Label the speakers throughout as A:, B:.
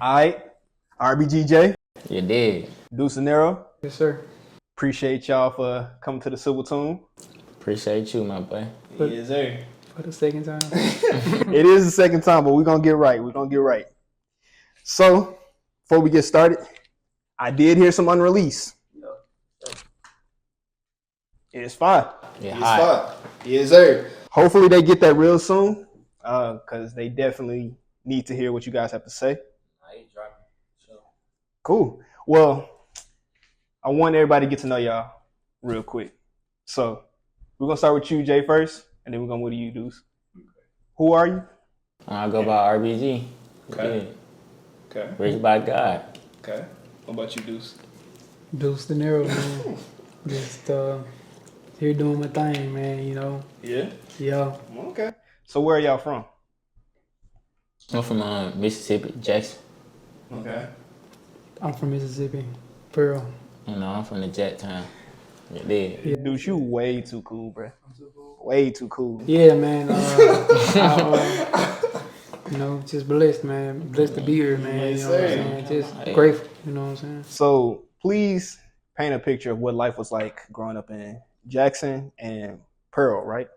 A: All right, RBGJay,
B: You did.
A: Deucenero.
C: Yes, sir.
A: Appreciate y'all for coming to the Civil Tune.
B: Appreciate you, my boy.
A: Yes, sir.
C: For the second time.
A: It is the second time, but we're gonna get right. We're gonna get right. So, before we get started, I did hear some unreleased. It's fine.
B: Yeah,
A: It's
B: hot.
A: fine. Yes, sir. Hopefully they get that real soon, because they definitely need to hear what you guys have to say. Cool. Well, I want everybody to get to know y'all real quick. So we're gonna start with you, Jay, first, and then we're gonna go to you, Deuce. Who are you?
B: I go by RBG.
A: Okay.
B: Yeah.
A: Okay.
B: Raised by God.
A: Okay. What about you, Deuce?
C: Deuce De Niro, man. Just here doing my thing, man, you know.
A: Yeah.
C: Yeah.
A: Okay. So where are y'all from?
B: I'm from Mississippi, Jackson.
A: Okay.
C: I'm from Mississippi. Pearl.
B: You know, I'm from the Jack Town. You did.
C: Yeah.
A: Deuce, you way too cool, bro. Way too cool.
C: Yeah, man. You know, just blessed, man. Blessed to be here, man. You know what I'm saying? Just grateful, you know what I'm saying?
A: So please paint a picture of what life was like growing up in Jackson and Pearl, right?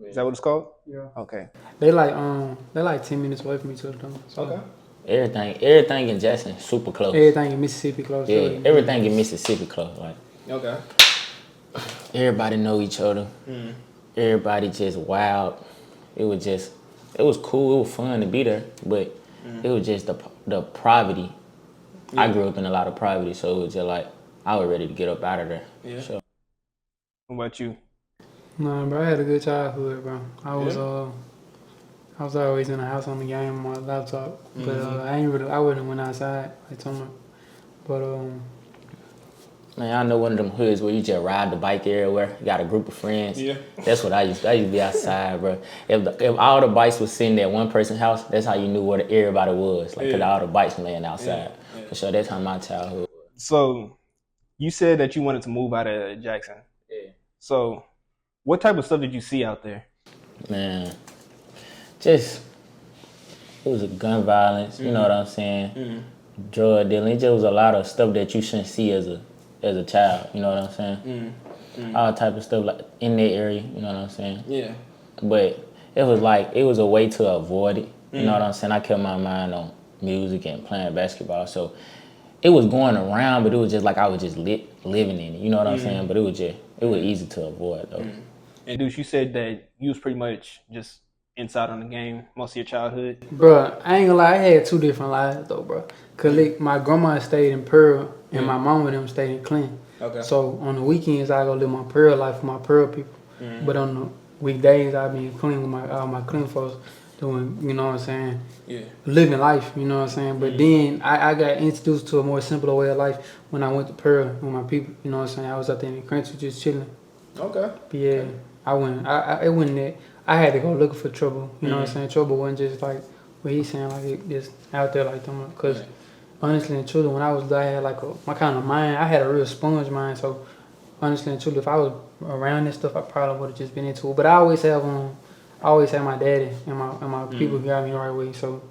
A: Is that what it's called?
C: Yeah.
A: Okay.
C: They're like 10 minutes away from each other, though. So
B: Everything in Jackson super close.
C: everything in Mississippi close.
B: Yeah,
C: to it.
B: everything in Mississippi close. Like
A: Okay.
B: everybody know each other. Everybody just wild. It was cool. It was fun to be there, but it was just the poverty. Yeah. I grew up in a lot of poverty, so it was just like I was ready to get up out of there.
A: Yeah.
B: Sure.
A: What about you?
C: Nah, bro, I had a good childhood, bro. I was always in the house on the game on my laptop, but I wouldn't went outside like somewhere. But
B: Man, I know one of them hoods where you just ride the bike everywhere. You got a group of friends.
A: Yeah.
B: That's what I used to be outside, bro. If all the bikes was sitting at one person's house, that's how you knew where everybody was. Like, 'cause all the bikes laying outside. Yeah. For sure, that's how my childhood was.
A: So you said that you wanted to move out of Jackson.
B: Yeah.
A: So what type of stuff did you see out there?
B: Man, it was a gun violence, you know what I'm saying? Drug dealing. It just was a lot of stuff that you shouldn't see as a child, you know what I'm saying? All type of stuff like in that area, you know what I'm saying?
A: Yeah.
B: But it was a way to avoid it, you know what I'm saying? I kept my mind on music and playing basketball, so it was going around, but it was just like I was just living in it, you know what I'm saying? But it was easy to avoid though.
A: And Deuce, you said that you was pretty much just inside on the game most of your childhood.
C: bro, I ain't gonna lie, I had two different lives though, bro. Cause like, my grandma stayed in Pearl and my mama and them stayed in Clinton.
A: Okay.
C: So on the weekends I go live my Pearl life with my Pearl people, but on the weekdays I be in Clinton with my Clinton folks doing, you know what I'm saying?
A: Yeah.
C: Living life, you know what I'm saying? But then I got introduced to a more simpler way of life when I went to Pearl with my people, you know what I'm saying? I was out there in the country just chilling.
A: Okay.
C: But yeah, it wasn't that. I had to go looking for trouble, you know what I'm saying? Trouble wasn't just like what he's saying, like it just out there like that. Because honestly and truly, when I was there, I had like my kind of mind, I had a real sponge mind. So honestly and truly, if I was around this stuff, I probably would have just been into it. But I always had my daddy and my people who got me the right way. So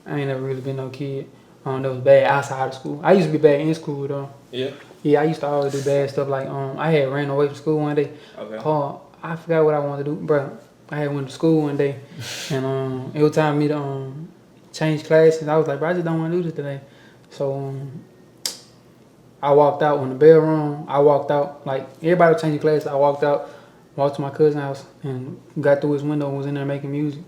C: I ain't never really been no kid that was bad outside of school. I used to be bad in school though.
A: Yeah.
C: Yeah, I used to always do bad stuff. Like I had ran away from school one day.
A: Okay.
C: I forgot what I wanted to do, bro. I had went to school one day, and it was time for me to change classes. I was like, bro, I just don't want to do this today. So I walked out when the bell rang. I walked out, like everybody was changing classes. I walked out, walked to my cousin's house, and got through his window and was in there making music.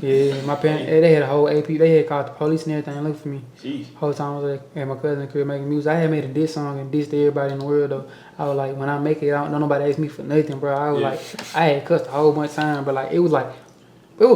C: Yeah, my parents, they had a whole AP. They had called the police and everything looking for me.
A: Jeez.
C: Whole time I was at my cousin's crib making music. I had made a diss song and dissed everybody in the world though. I was like, when I make it, don't nobody ask me for nothing, bro. I was like, I had cussed a whole bunch of time, but like it was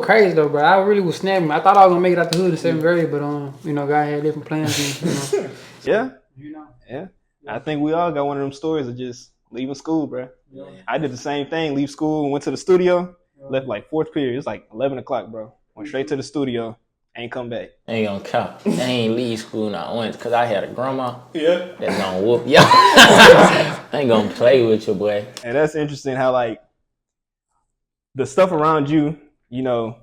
C: crazy though, bro. I really was snapping. I thought I was gonna make it out the hood in 7th grade, but you know, God had different plans. And, you know.
A: Yeah.
C: You know.
A: Yeah. I think we all got one of them stories of just leaving school, bro. Yeah. I did the same thing. Leave school and went to the studio. Left like 4th period. It's like 11 o'clock, bro. Went straight to the studio. Ain't come back.
B: Ain't gonna count. I ain't leave school not once because I had a grandma
A: Yeah.
B: that's gonna whoop y'all. I ain't gonna play with you, boy.
A: And that's interesting how like the stuff around you, you know,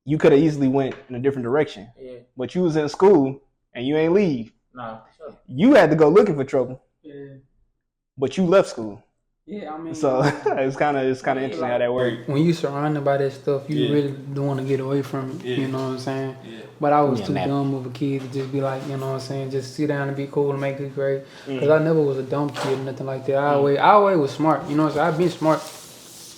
A: you could have easily went in a different direction.
B: Yeah.
A: But you was in school and you ain't leave.
B: No, sure.
A: You had to go looking for trouble.
C: Yeah.
A: But you left school.
C: Yeah, I mean,
A: so it's kind of interesting how that works.
C: When you surrounded by that stuff, you really don't want to get away from it. You know what I'm saying? Yeah. But I was too dumb of a kid to just be like, you know what I'm saying, just sit down and be cool and make good grade. Because I never was a dumb kid or nothing like that. I always was smart. You know what I'm saying? I've been smart,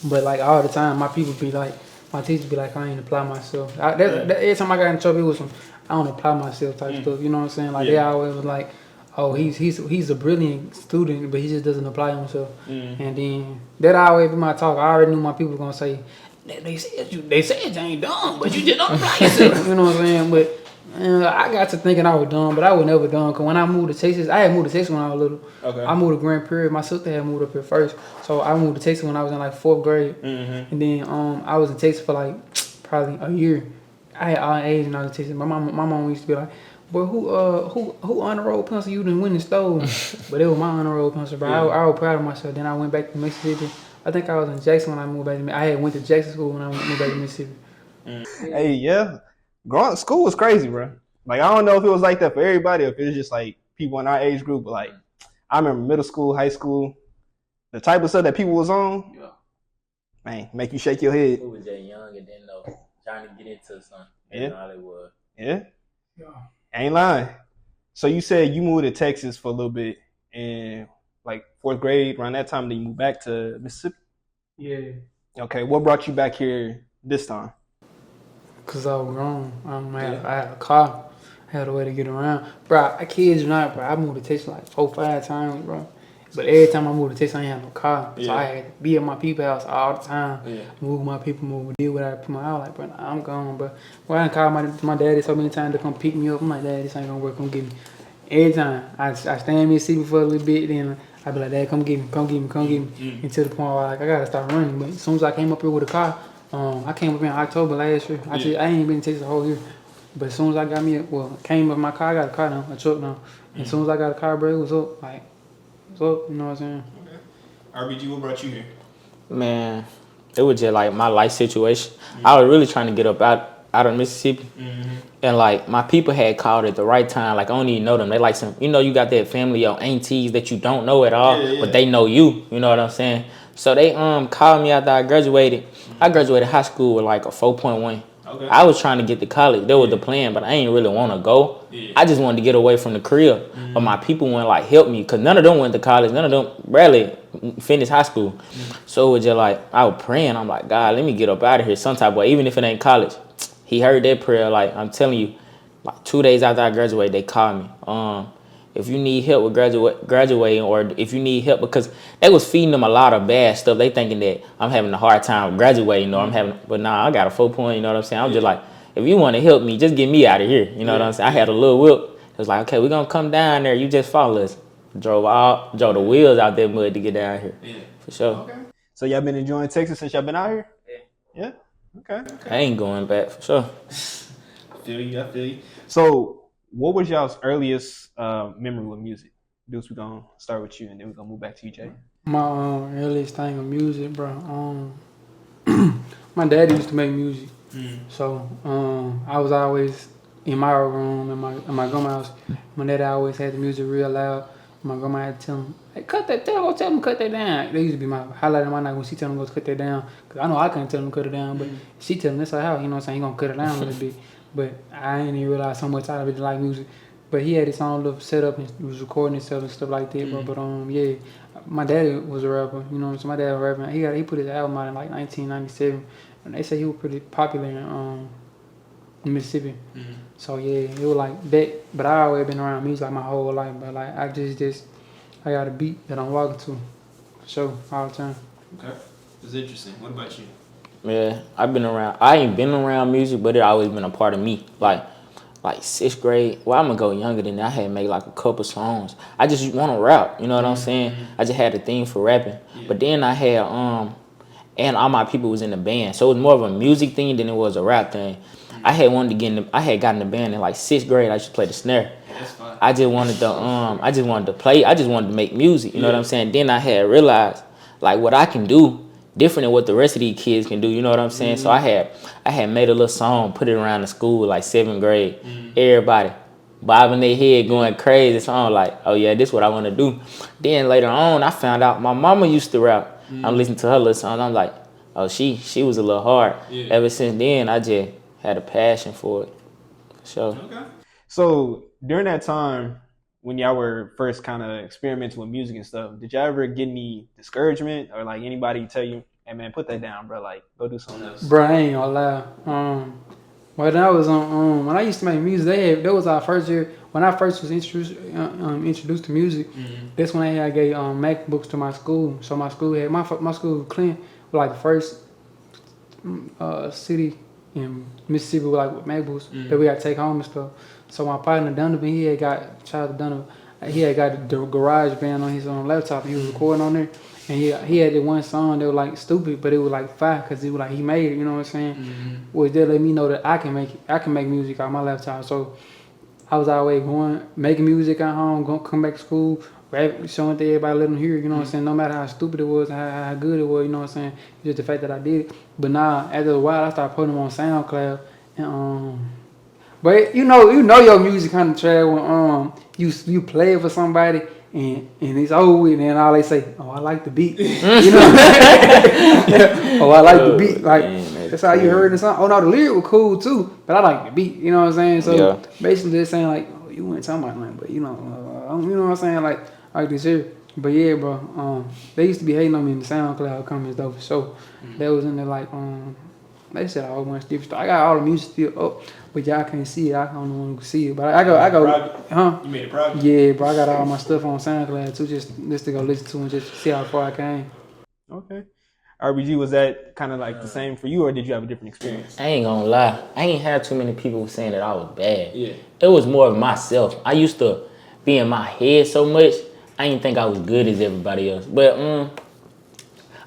C: but like all the time, my people be like, my teachers be like, I ain't apply myself. Every time I got in trouble, it was some I don't apply myself type stuff. You know what I'm saying? Like they always was like, oh, he's a brilliant student, but he just doesn't apply himself. And then that always be my talk. I already knew my people were gonna say, they said you ain't dumb, but you just don't apply yourself. You know what I'm saying? But I got to thinking I was dumb, but I was never dumb. Cause when I moved to Texas, I had moved to Texas when I was little. Okay. I moved to Grand Prairie. My sister had moved up here first, so I moved to Texas when I was in like 4th grade. And then I was in Texas for like probably a year. I had all age and I was in Texas. My mom used to be like, "Boy, who honor roll pencil you done went and stole?" But it was my honor roll pencil, bro. I was proud of myself. Then I went back to Mississippi. I think I was in Jackson when I moved back to Mississippi. I had went to Jackson school when I moved back to Mississippi.
A: Hey, yeah. School was crazy, bro. Like, I don't know if it was like that for everybody or if it was just like people in our age group, but like, I remember middle school, high school, the type of stuff that people was on, man, make you shake your head.
B: Who was that young and didn't know, trying to get into something.
A: Yeah.
B: All it was.
A: Yeah. Ain't lying. So you said you moved to Texas for a little bit in like 4th grade, around that time, then you moved back to Mississippi?
C: Yeah.
A: Okay, what brought you back here this time?
C: Cause I was grown. I had a car. I had a way to get around. Bro, I kid you not, bro. I moved to Texas like 4-5 times, bro. But every time I moved to Texas, I ain't had no car. So I had to be at my people's house all the time. Move my people, deal with it. I was like, bro, nah, I'm gone, bro. Well, I called my daddy so many times to come pick me up. I'm like, Dad, this ain't gonna work. Come get me. Every time. I stay in Mississippi for a little bit, then I be like, Dad, come get me. Until the point where like, I gotta start running. But as soon as I came up here with a car, I came up here in October last year. I ain't been in Texas the whole year. But as soon as I got came up my car, I got a car now, a truck now. And as soon as I got a car, bro, it was up. Like, so, you know what I'm saying?
A: Okay. RBG, what brought you here?
B: Man, it was just like my life situation. I was really trying to get up out of Mississippi. And like my people had called at the right time. Like I don't even know them. They like some, you got that family, your aunties that you don't know at all, but they know you. You know what I'm saying? So they called me after I graduated. I graduated high school with like a 4.1. Okay. I was trying to get to college. That was the plan, but I ain't really want to go. I just wanted to get away from the crib. But my people wouldn't like help me because none of them went to college. None of them barely finished high school. So it was just like I was praying. I'm like, God, let me get up out of here some type of way, even if it ain't college. He heard that prayer. Like I'm telling you, like 2 days after I graduated, they called me. If you need help with graduating, or if you need help, because they was feeding them a lot of bad stuff. They thinking that I'm having a hard time graduating, or but nah, I got a 4 point. You know what I'm saying? I'm just like, if you want to help me, just get me out of here. You know what I'm saying? I had a little whip. It was like, okay, we're gonna come down there. You just follow us. Drove the wheels out that mud to get down here. Yeah, for sure.
A: Okay. So y'all been enjoying Texas since y'all been out here? Yeah. Okay.
B: I ain't going back for sure.
A: I feel you. So, what was y'all's earliest memory with music? Deuce, we're gonna start with you, and then we're gonna move back to you, Jay.
C: My earliest thing of music, bro. My daddy used to make music, so I was always in my room in my grandma's house. My daddy always had the music real loud. My grandma had to tell him, "Hey, tell them cut that down." That used to be my highlight of my night when she tell him go cut that down. Cause I know I couldn't tell him to cut it down, but she tell him that's how, you know what I'm saying, he gonna cut it down a little bit. But I didn't even realize how much I really like music. But he had his own little setup and he was recording himself and stuff like that, bro. But yeah, my daddy was a rapper, you know. So my dad was rapping. He put his album out in like 1997, and they say he was pretty popular in Mississippi. So yeah, it was like that. But I always been around music like my whole life. But like I got a beat that I'm walking to, for sure, all the time.
A: Okay, it's interesting. What about you?
B: Yeah, I ain't been around music, but it always been a part of me. Like 6th grade, well, I'm gonna go younger than that. I had made like a couple songs. I just want to rap, you know what I'm saying? I just had a thing for rapping. But then I had, and all my people was in the band. So it was more of a music thing than it was a rap thing. I had gotten the band in like 6th grade. I used to play the snare. I just wanted to play. I just wanted to make music, you know what I'm saying? Then I had realized like what I can do different than what the rest of these kids can do. You know what I'm saying? So I had made a little song, put it around the school, like 7th grade. Everybody bobbing their head, going crazy. So I'm like, oh yeah, this is what I want to do. Then later on, I found out my mama used to rap. I'm listening to her little song. I'm like, oh, she was a little hard. Ever since then, I just had a passion for it. So.
A: Okay. So during that time, when y'all were first kind of experimenting with music and stuff, did y'all ever get any discouragement or like anybody tell you, hey man, put that down, bro, like go do something else?
C: Bro, I ain't gonna lie. When I was on, when I used to make music, that was our first year. When I first was introduced to music, that's when I gave MacBooks to my school. So my school had my school, Clint, was like the first city in Mississippi with like MacBooks that we got to take home and stuff. So my partner Donovan, he had got the garage band on his laptop. And he was recording on there, and he had that one song that was like stupid, but it was like fire because it was like he made it. You know what I'm saying? Which that let me know that I can make music on my laptop. So I was always making music at home, come back to school, rap, showing to everybody, let them hear. You know what I'm saying? No matter how stupid it was, how good it was. You know what I'm saying? Just the fact that I did it. But now after a while, I started putting them on SoundCloud and But you know your music kind of trash when you play it for somebody and it's over with and all they say, oh, I like the beat. You know? Oh, I like the beat. Like that's how you heard the song. Oh no, the lyric was cool too, but I like the beat. You know what I'm saying? So basically they're saying like, oh, you weren't talking about nothing, but you know what I'm saying? Like this here. But yeah, bro, they used to be hating on me in the SoundCloud comments though for sure. That was in there like they said I always want different stuff. I got all the music still up, but y'all can't see it. I don't know who can see it. But I go,
A: private?
C: Huh?
A: You made it private?
C: Yeah, bro. I got all my stuff on SoundCloud too, just to go listen to and just see how far I came.
A: Okay. RBG, was that kind of like the same for you, or did you have a different experience?
B: I ain't gonna lie. I ain't had too many people saying that I was bad. Yeah. It was more of myself. I used to be in my head so much, I didn't think I was good as everybody else. But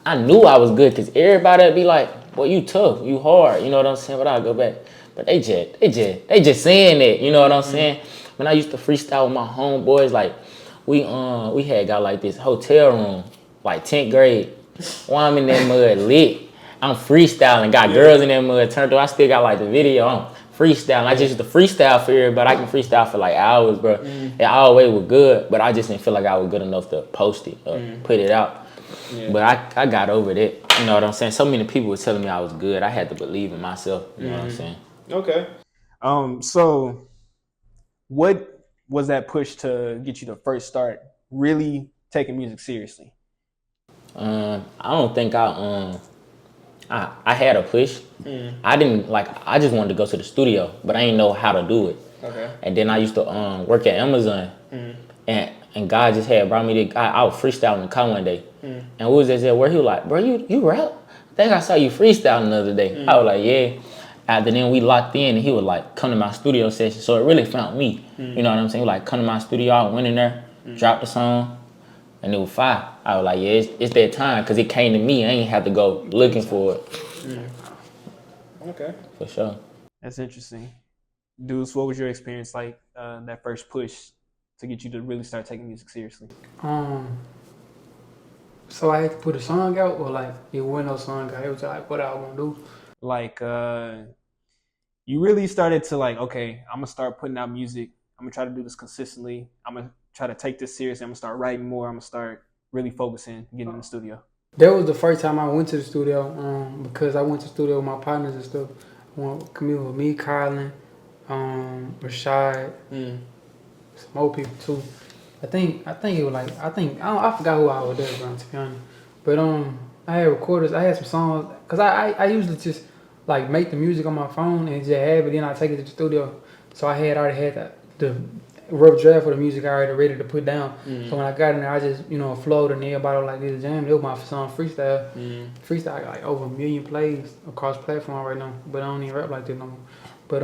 B: I knew I was good because everybody would be like, boy, you tough, you hard, you know what I'm saying? But I'll go back. But they just saying that, you know what I'm saying? When I used to freestyle with my homeboys, like we had got like this hotel room, like 10th grade. While I'm in that mud lit, I'm freestyling, got girls in that mud turned on. I still got like the video, I'm freestyling. I just used to freestyle for everybody. I can freestyle for like hours, bro. It always was good, but I just didn't feel like I was good enough to post it or put it out. Yeah. But I got over that. You know what I'm saying? So many people were telling me I was good. I had to believe in myself. You know what I'm saying?
A: Okay. So what was that push to get you to first start really taking music seriously?
B: I don't think I had a push. I didn't I just wanted to go to the studio, but I didn't know how to do it. Okay. And then I used to work at Amazon, and God just had brought me to. I was freestyling in the car one day, and we was just there where he was like, bro, you rap? I think I saw you freestyling the other day. I was like, yeah. After then we locked in, and he would like come to my studio session. So it really found me. You know what I'm saying? Like come to my studio, I went in there, dropped the song, and it was fire. I was like, yeah, it's that time because it came to me. I ain't have to go looking for it.
A: Okay.
B: For sure.
A: That's interesting. Deuce, what was your experience like that first push to get you to really start taking music seriously?
C: So I had to put a song out, or like it wasn't no song out. It was like what I want to do.
A: Like you really started to like, okay, I'm gonna start putting out music. I'm gonna try to do this consistently. I'm gonna try to take this seriously. I'm gonna start writing more. I'm gonna start really focusing, getting in the studio.
C: That was the first time I went to the studio because I went to the studio with my partners and stuff. Coming with me, Carlin, Rashad, some more people too. I think it was like I forgot who I was there, bro, to be honest. But I had recorders. I had some songs because I usually just like make the music on my phone and just have it. Then I take it to the studio. So I already had the rough draft for the music already ready to put down. So when I got in there, I just flowed and everybody was like this jam. It was my song Freestyle. Freestyle got like over 1 million plays across platform right now. But I don't even rap like that no more. But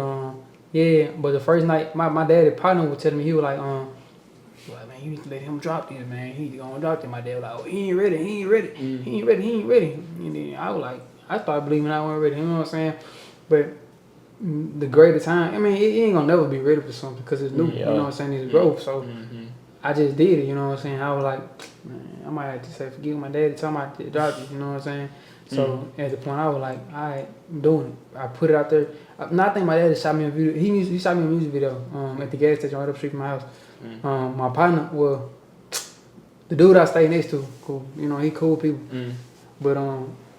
C: yeah. But the first night, my daddy partner was telling me, he was like well, man, you need to let him drop this, man. He gonna drop this. My dad was like, oh, he ain't ready. He ain't ready. And then I was like, I started believing I wasn't ready. You know what I'm saying? But the greater time, I mean, it ain't gonna never be ready for something because it's new. You know what I'm saying? It's growth. So I just did it. You know what I'm saying? I was like, man, I might have to say, forgive my daddy. Tell my to drop it. You know what I'm saying? So at the point I was like, all right, I'm doing it. I put it out there. Nothing my dad shot me a video. He shot me a music video at the gas station right up the street from my house. My partner, well, the dude I stay next to, cool. You know, he cool people. But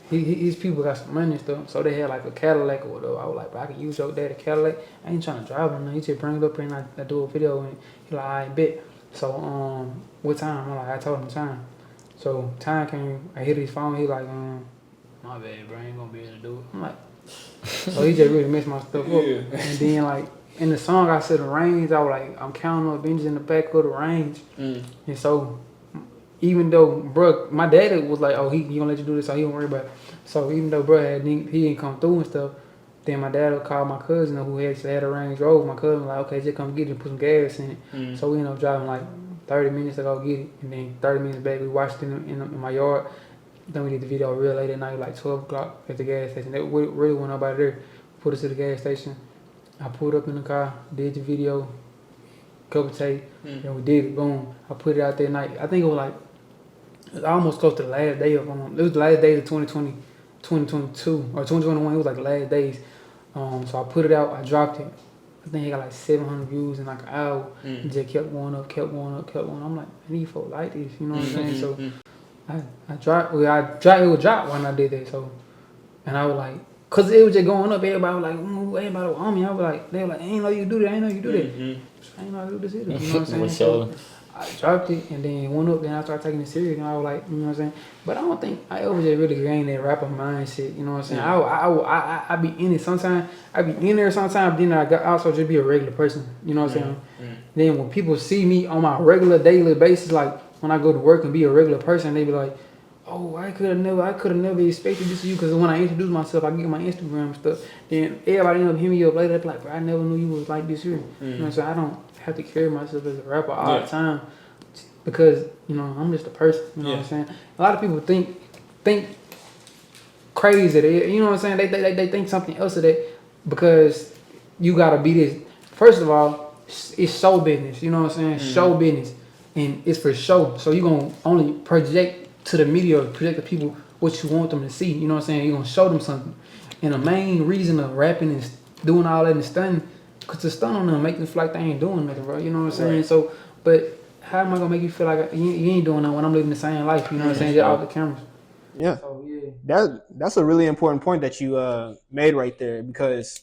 C: his people got some money and stuff. So they had like a Cadillac or whatever. I was like, bro, I can use your daddy Cadillac. I ain't trying to drive him. He just bring it up here and I do a video and he like, I bet. So what time? I'm like, I told him time. So time came. I hit his phone. He like, my bad, bro. I ain't gonna be able to do it. I'm like, so he just really messed my stuff up. And then like in the song I said the range. I was like, I'm counting up inches in the back of the range. And so even though bro, my dad was like, oh, he gonna let you do this, so he don't worry about it. So even though bro he didn't come through and stuff, then my dad would call my cousin who actually had a Range Rover. My cousin was like, okay, just come get it and put some gas in it. So we ended up driving like 30 minutes to go get it, and then 30 minutes back we watched it in my yard. Then we did the video real late at night, like 12 o'clock at the gas station. There really wasn't nobody there. Put us to the gas station. I pulled up in the car, did the video, couple take, and we did it. Boom. I put it out that night. I think it was almost close to the last day of it was the last day of 2020, 2022 or 2021. It was like the last days. So I put it out. I dropped it. I think it got like 700 views in like an hour. It just kept going up. I'm like, I need folk like this. You know what I'm saying? So I dropped. It would drop when I did that. So, and I was like, cause it was just going up. Everybody was like, everybody was on me. I was like, they were like, I ain't know you do that. I ain't know you do that. I ain't know I do this either. You know what I'm saying? So I dropped it and then it went up. Then I started taking it serious and I was like, you know what I'm saying? But I don't think I ever just really gained that rapper mindset. You know what I'm saying? I be in it sometimes. I be in there sometimes. Then I also just be a regular person. You know what I'm saying? Then when people see me on my regular daily basis, like when I go to work and be a regular person, they be like, oh, I could have never expected this of you, because when I introduce myself, I get my Instagram and stuff. Then everybody end up hitting me up later, they be like, bro, I never knew you was like this here. You know what I'm saying? I don't have to carry myself as a rapper all the time, because, you know, I'm just a person. You know what I'm saying? A lot of people think crazy. You know what I'm saying? They think something else of that, because you gotta be this. First of all, it's show business. You know what I'm saying? Show business, and it's for show. So you gonna only project to the media, or project to people what you want them to see. You know what I'm saying? You're gonna show them something. And the main reason of rapping and doing all that and stunning, because the stun on them make them feel like they ain't doing nothing, bro. You know what I'm saying? So, but how am I gonna make you feel like you ain't doing nothing when I'm living the same life? You know what I'm saying? Just off the cameras.
A: Yeah. So, that's a really important point that you made right there, because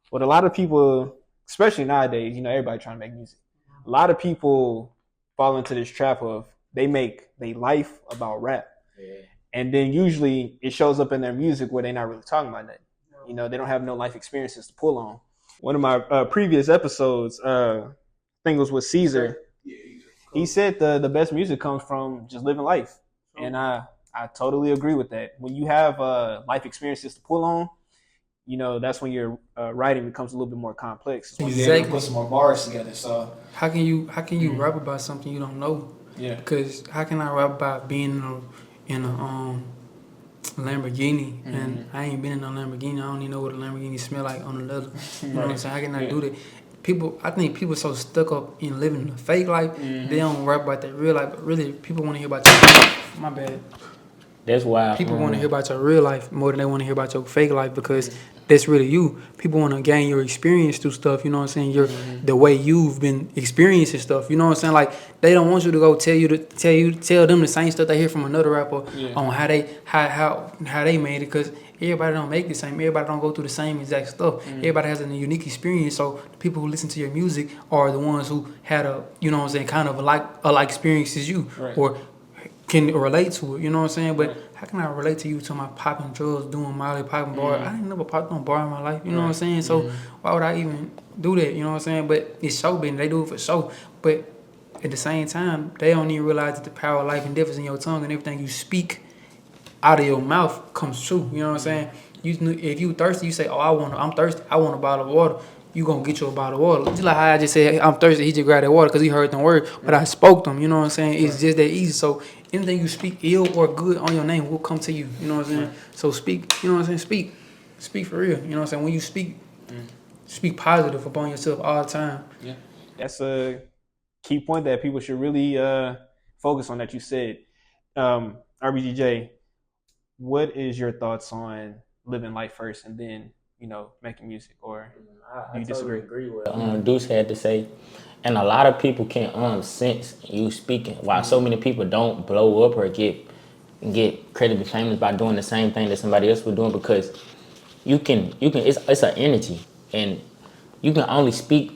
A: what a lot of people, especially nowadays, you know, everybody trying to make music. A lot of people fall into this trap of they make their life about rap. And then usually it shows up in their music where they're not really talking about that. You know, they don't have no life experiences to pull on. One of my previous episodes, I think it was with Caesar, he said the best music comes from just living life. And I totally agree with that. When you have life experiences to pull on, you know, that's when your writing becomes a little bit more complex.
D: Exactly. Put some more bars together. So
C: how can you rap about something you don't know? Yeah. Because how can I rap about being in a Lamborghini and I ain't been in a Lamborghini? I don't even know what a Lamborghini smell like on the leather. You know what I'm saying? How can I do that? I think people so stuck up in living a fake life, they don't rap about their real life. But really, people want to hear about your. My bad.
B: That's why
C: people want to hear about your real life more than they want to hear about your fake life, because that's really you. People want to gain your experience through stuff. You know what I'm saying? The way you've been experiencing stuff. You know what I'm saying? Like they don't want you to go tell them the same stuff they hear from another rapper on how they made it, because everybody don't make the same. Everybody don't go through the same exact stuff. Everybody has a unique experience. So the people who listen to your music are the ones who had a, you know what I'm saying, kind of a like experience as you, or can relate to it, you know what I'm saying? But how can I relate to you to my popping drugs, doing Molly, popping bar? I ain't never popped on bar in my life, you know what I'm saying? So why would I even do that, you know what I'm saying? But it's show business, they do it for show. But at the same time, they don't even realize that the power of life and death is in your tongue, and everything you speak out of your mouth comes true, you know what I'm saying? If you thirsty, you say, I'm thirsty, I want a bottle of water. You gonna get you a bottle of water. Just like how I just said, I'm thirsty, he just grabbed that water because he heard them words, but I spoke them, you know what I'm saying? It's just that easy. So anything you speak ill or good on your name will come to you, you know what I'm saying? So speak, you know what I'm saying? Speak for real, you know what I'm saying? When you speak, speak positive upon yourself all the time.
A: Yeah, that's a key point that people should really focus on that you said. RBGJay, what is your thoughts on living life first and then, making music? Or do you disagree?
B: Agree with Deuce had to say. And a lot of people can't sense you speaking. Why so many people don't blow up or get credibly famous by doing the same thing that somebody else was doing, because you can it's an energy, and you can only speak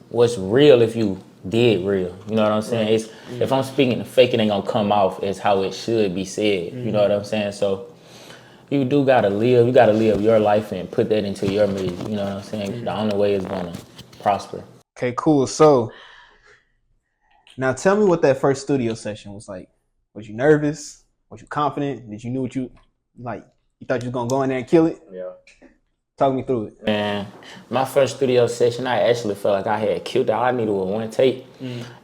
B: what's real if you did real. You know what I'm saying? It's if I'm speaking fake, it ain't gonna come off as how it should be said. You know what I'm saying? So you gotta live your life and put that into your music. You know what I'm saying? The only way it's gonna prosper.
A: Okay, cool. So now tell me what that first studio session was like. Was you nervous? Was you confident? Did you knew what you like? You thought you was gonna go in there and kill it?
B: Yeah.
A: Talk me through it.
B: Man, my first studio session, I actually felt like I had killed it. All I needed was one take.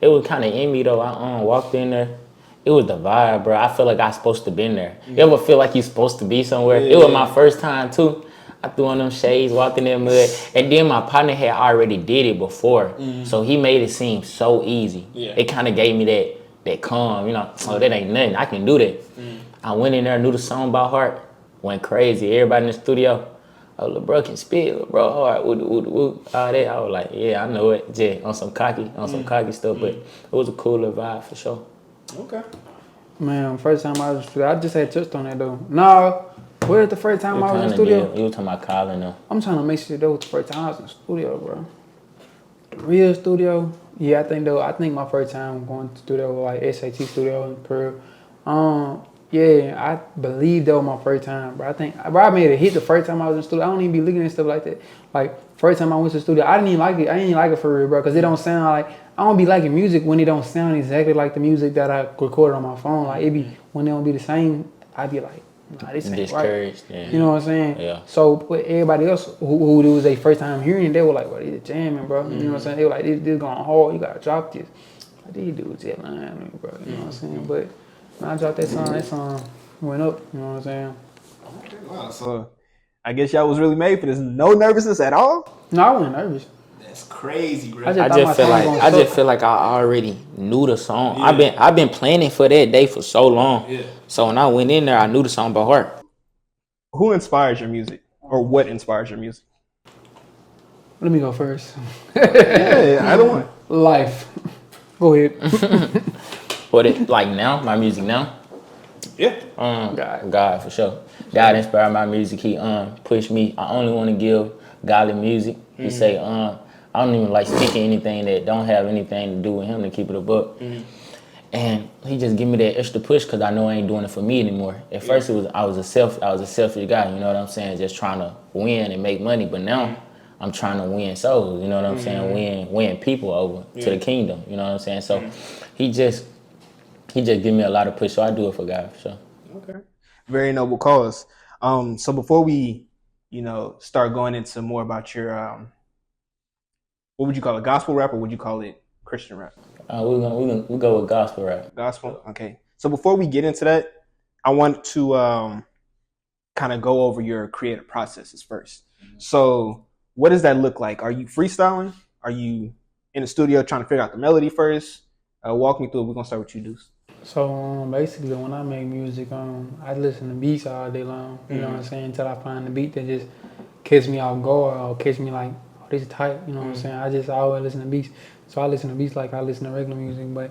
B: It was kind of in me though. I walked in there. It was the vibe, bro. I feel like I was supposed to been there. You ever feel like you're supposed to be somewhere? Yeah. It was my first time too. I threw on them shades, walked in that mud, and then my partner had already did it before, so he made it seem so easy. Yeah. It kind of gave me that calm, oh, that ain't nothing. I can do that. I went in there, knew the song by heart, went crazy. Everybody in the studio, oh, lil' bro can spit, lil' bro hard, all that. I was like, yeah, I know it. Just on some cocky stuff, but it was a cooler vibe for sure.
A: Okay.
C: Man, first time I was in the studio, I just had touched on that though. No, where's the first time I was in the studio?
B: You were talking about Colin though.
C: I'm trying to make sure that was the first time I was in the studio, bro. The real studio? Yeah, I think my first time going to the studio was like SAT studio in Pearl. Yeah, I believe that was my first time, bro. I made a hit the first time I was in the studio. I don't even be looking at stuff like that. Like, first time I went to the studio, I didn't even like it. I didn't even like it for real, bro, because it don't sound like, I don't be liking music when it don't sound exactly like the music that I recorded on my phone. Like, it be, when it don't be the same, I be like, nah, this ain't right.
B: Yeah.
C: You know what I'm saying?
B: Yeah.
C: So, but everybody else who it was their first time hearing it, they were like, well, this jamming, bro. You know what I'm saying? They were like, this going hard. You got to drop this. Like, these dudes just lying, bro. You know what I'm saying? But when I dropped that song went up. You know what I'm saying?
A: Okay, wow. So I guess y'all was really made for this. No nervousness at all?
C: No, I wasn't nervous.
A: That's crazy, bro.
B: I just feel like I already knew the song. Yeah. I've been planning for that day for so long. Yeah. So when I went in there, I knew the song by heart.
A: Who inspires your music, or what inspires your music?
C: Let me go first.
A: Yeah, I don't want
C: life. Go ahead.
B: What like now? My music now?
A: Yeah.
B: God for sure. God inspired my music. He pushed me. I only want to give godly music. He say I don't even like speaking anything that don't have anything to do with him, to keep it a buck. And he just give me that extra push because I know I ain't doing it for me anymore. At first I was a selfish guy, you know what I'm saying, just trying to win and make money. But now I'm trying to win souls, you know what I'm saying, win people over to the kingdom, you know what I'm saying. So he just give me a lot of push, so I do it for God, for sure.
A: Okay. Very noble cause. So before we, start going into more about your, what would you call it, gospel rap, or would you call it Christian rap?
B: We go with gospel rap.
A: Gospel, okay. So before we get into that, I want to kind of go over your creative processes first. So what does that look like? Are you freestyling? Are you in the studio trying to figure out the melody first? Walk me through it. We're gonna start with you, Deuce.
C: So basically, when I make music, I listen to beats all day long. You know what I'm saying? Until I find the beat that just catch me off guard or catch me like, oh, this is tight. You know what I'm saying? I always listen to beats. So I listen to beats like I listen to regular music. But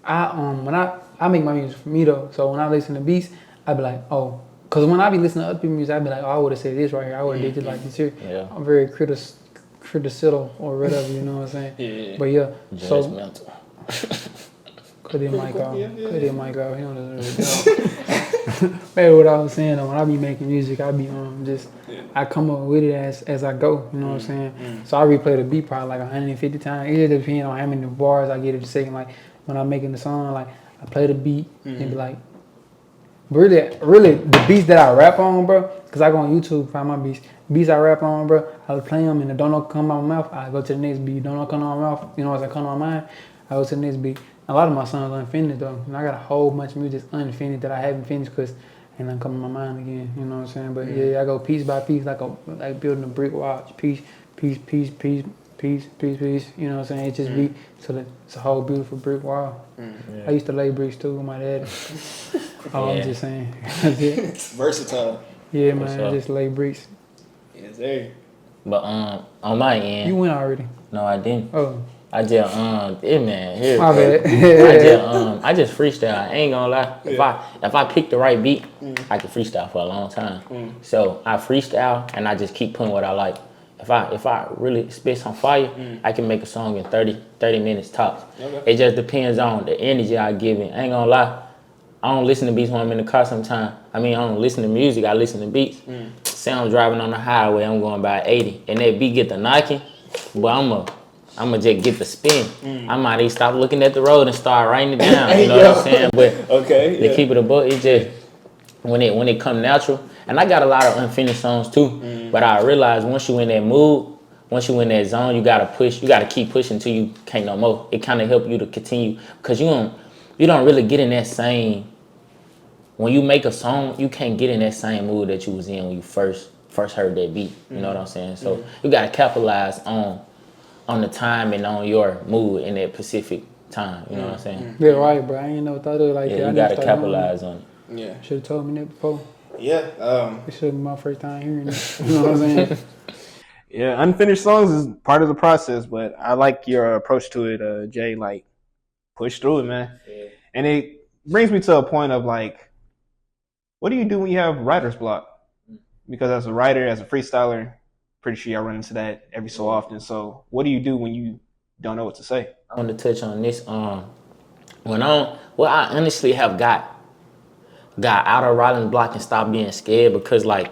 C: when I make my music for me though. So when I listen to beats, I be like, oh, because when I be listening to other people's music, I be like, oh, I would have said this right here. I would have did it like this here. Yeah. I'm very critical or whatever. You know what I'm saying? Yeah. But yeah.
B: Judgmental.
C: Cut that mic off. Cut that mic off. He don't deserve it. But what I was saying though, when I be making music, I be I come up with it as I go. You know what I'm saying? So I replay the beat probably like 150 times. It just depends on how many bars I get it a second. Like when I'm making the song, like I play the beat and be like, really the beats that I rap on, bro. Cause I go on YouTube find my beats I rap on, bro. I play them and it don't come out my mouth. I go to the next beat. Don't come out my mouth. You know, as I come out my mind, I go to the next beat. A lot of my songs are unfinished though, and I got a whole bunch of music unfinished that I haven't finished because ain't nothing coming to my mind again. You know what I'm saying? But yeah, I go piece by piece, like building a brick wall, piece. You know what I'm saying? It just be so that it's a whole beautiful brick wall. I used to lay bricks too with my dad. Oh,
B: Yeah.
C: I'm just saying. That's it.
D: Versatile.
C: Yeah,
B: For
C: man.
B: sure.
C: Just lay bricks.
D: Yes, sir.
B: But on my
C: You
B: end,
C: went already.
B: no, I didn't.
C: Oh,
B: I just here.
C: my bad.
B: I just freestyle. I ain't gonna lie. If I pick the right beat, I can freestyle for a long time. So I freestyle and I just keep putting what I like. If I really spit some fire, I can make a song in 30 minutes tops.
D: Okay.
B: It just depends on the energy I give it. I ain't gonna lie. I don't listen to beats when I'm in the car sometimes. I mean, I don't listen to music, I listen to beats. Say I'm driving on the highway, I'm going by 80, and that beat get the knocking, but I'ma just get the spin. I might even stop looking at the road and start writing it down. You know what I'm saying? But
D: Okay.
B: to keep it a book, it just when it come natural. And I got a lot of unfinished songs too. But I realized once you in that mood, once you in that zone, you gotta push. You gotta keep pushing till you can't no more. It kind of help you to continue because you don't really get in that same. When you make a song, you can't get in that same mood that you was in when you first heard that beat. You know what I'm saying? So you gotta capitalize on the time and on your mood in that specific time. You know what I'm saying?
C: Yeah, right, bro. I ain't never thought of it like that.
B: Yeah,
C: I
B: you
C: need to
B: gotta
C: start
B: capitalize on it.
D: Yeah.
C: Should have told me that before.
D: Yeah.
C: It should be my first time hearing it. You know what I'm saying?
A: Yeah, unfinished songs is part of the process, but I like your approach to it, Jay. Like, push through it, man.
D: Yeah.
A: And it brings me to a point of like, what do you do when you have writer's block? Because as a writer, as a freestyler, pretty sure y'all run into that every so often. So what do you do when you don't know what to say?
B: I want to touch on this. I honestly have got out of writer's block and stopped being scared because like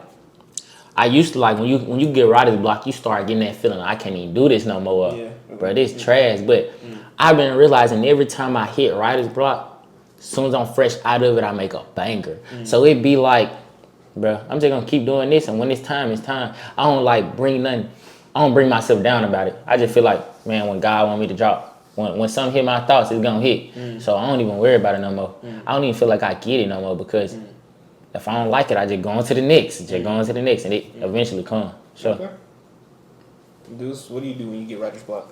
B: I used to like when you get writer's block, you start getting that feeling I can't even do this no more.
D: Yeah.
B: Bro, this trash. But I've been realizing every time I hit writer's block, as soon as I'm fresh out of it, I make a banger. So it be like, bro, I'm just gonna keep doing this, and when it's time, it's time. I don't like bring nothing. I don't bring myself down about it. I just feel like, man, when God want me to drop, when something hit my thoughts, it's gonna hit. So I don't even worry about it no more. I don't even feel like I get it no more because if I don't like it, I just go on to the next, and it eventually comes. Sure.
D: Okay. Deuce, what do you do when you get writer's block?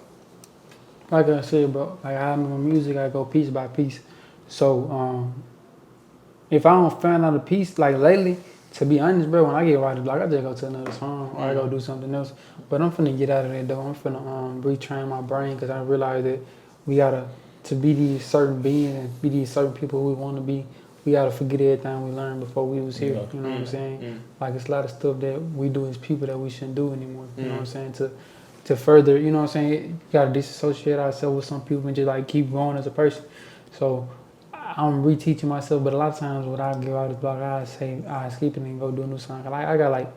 C: Like I said, bro, like I remember music, I go piece by piece. So if I don't find out a piece, like lately, to be honest, bro, when I get writer's block, I just go to another song or I go do something else. But I'm finna get out of that though. I'm finna retrain my brain because I realize that we gotta, to be these certain beings and be these certain people we want to be, we gotta forget everything we learned before we was here. You know what I'm saying? Like it's a lot of stuff that we do as people that we shouldn't do anymore. You know what I'm saying? To further, you know what I'm saying? You gotta disassociate ourselves with some people and just like keep growing as a person. So I'm reteaching myself, but a lot of times when I get out of the block, I say I skip it and go do a new song. Like I got like,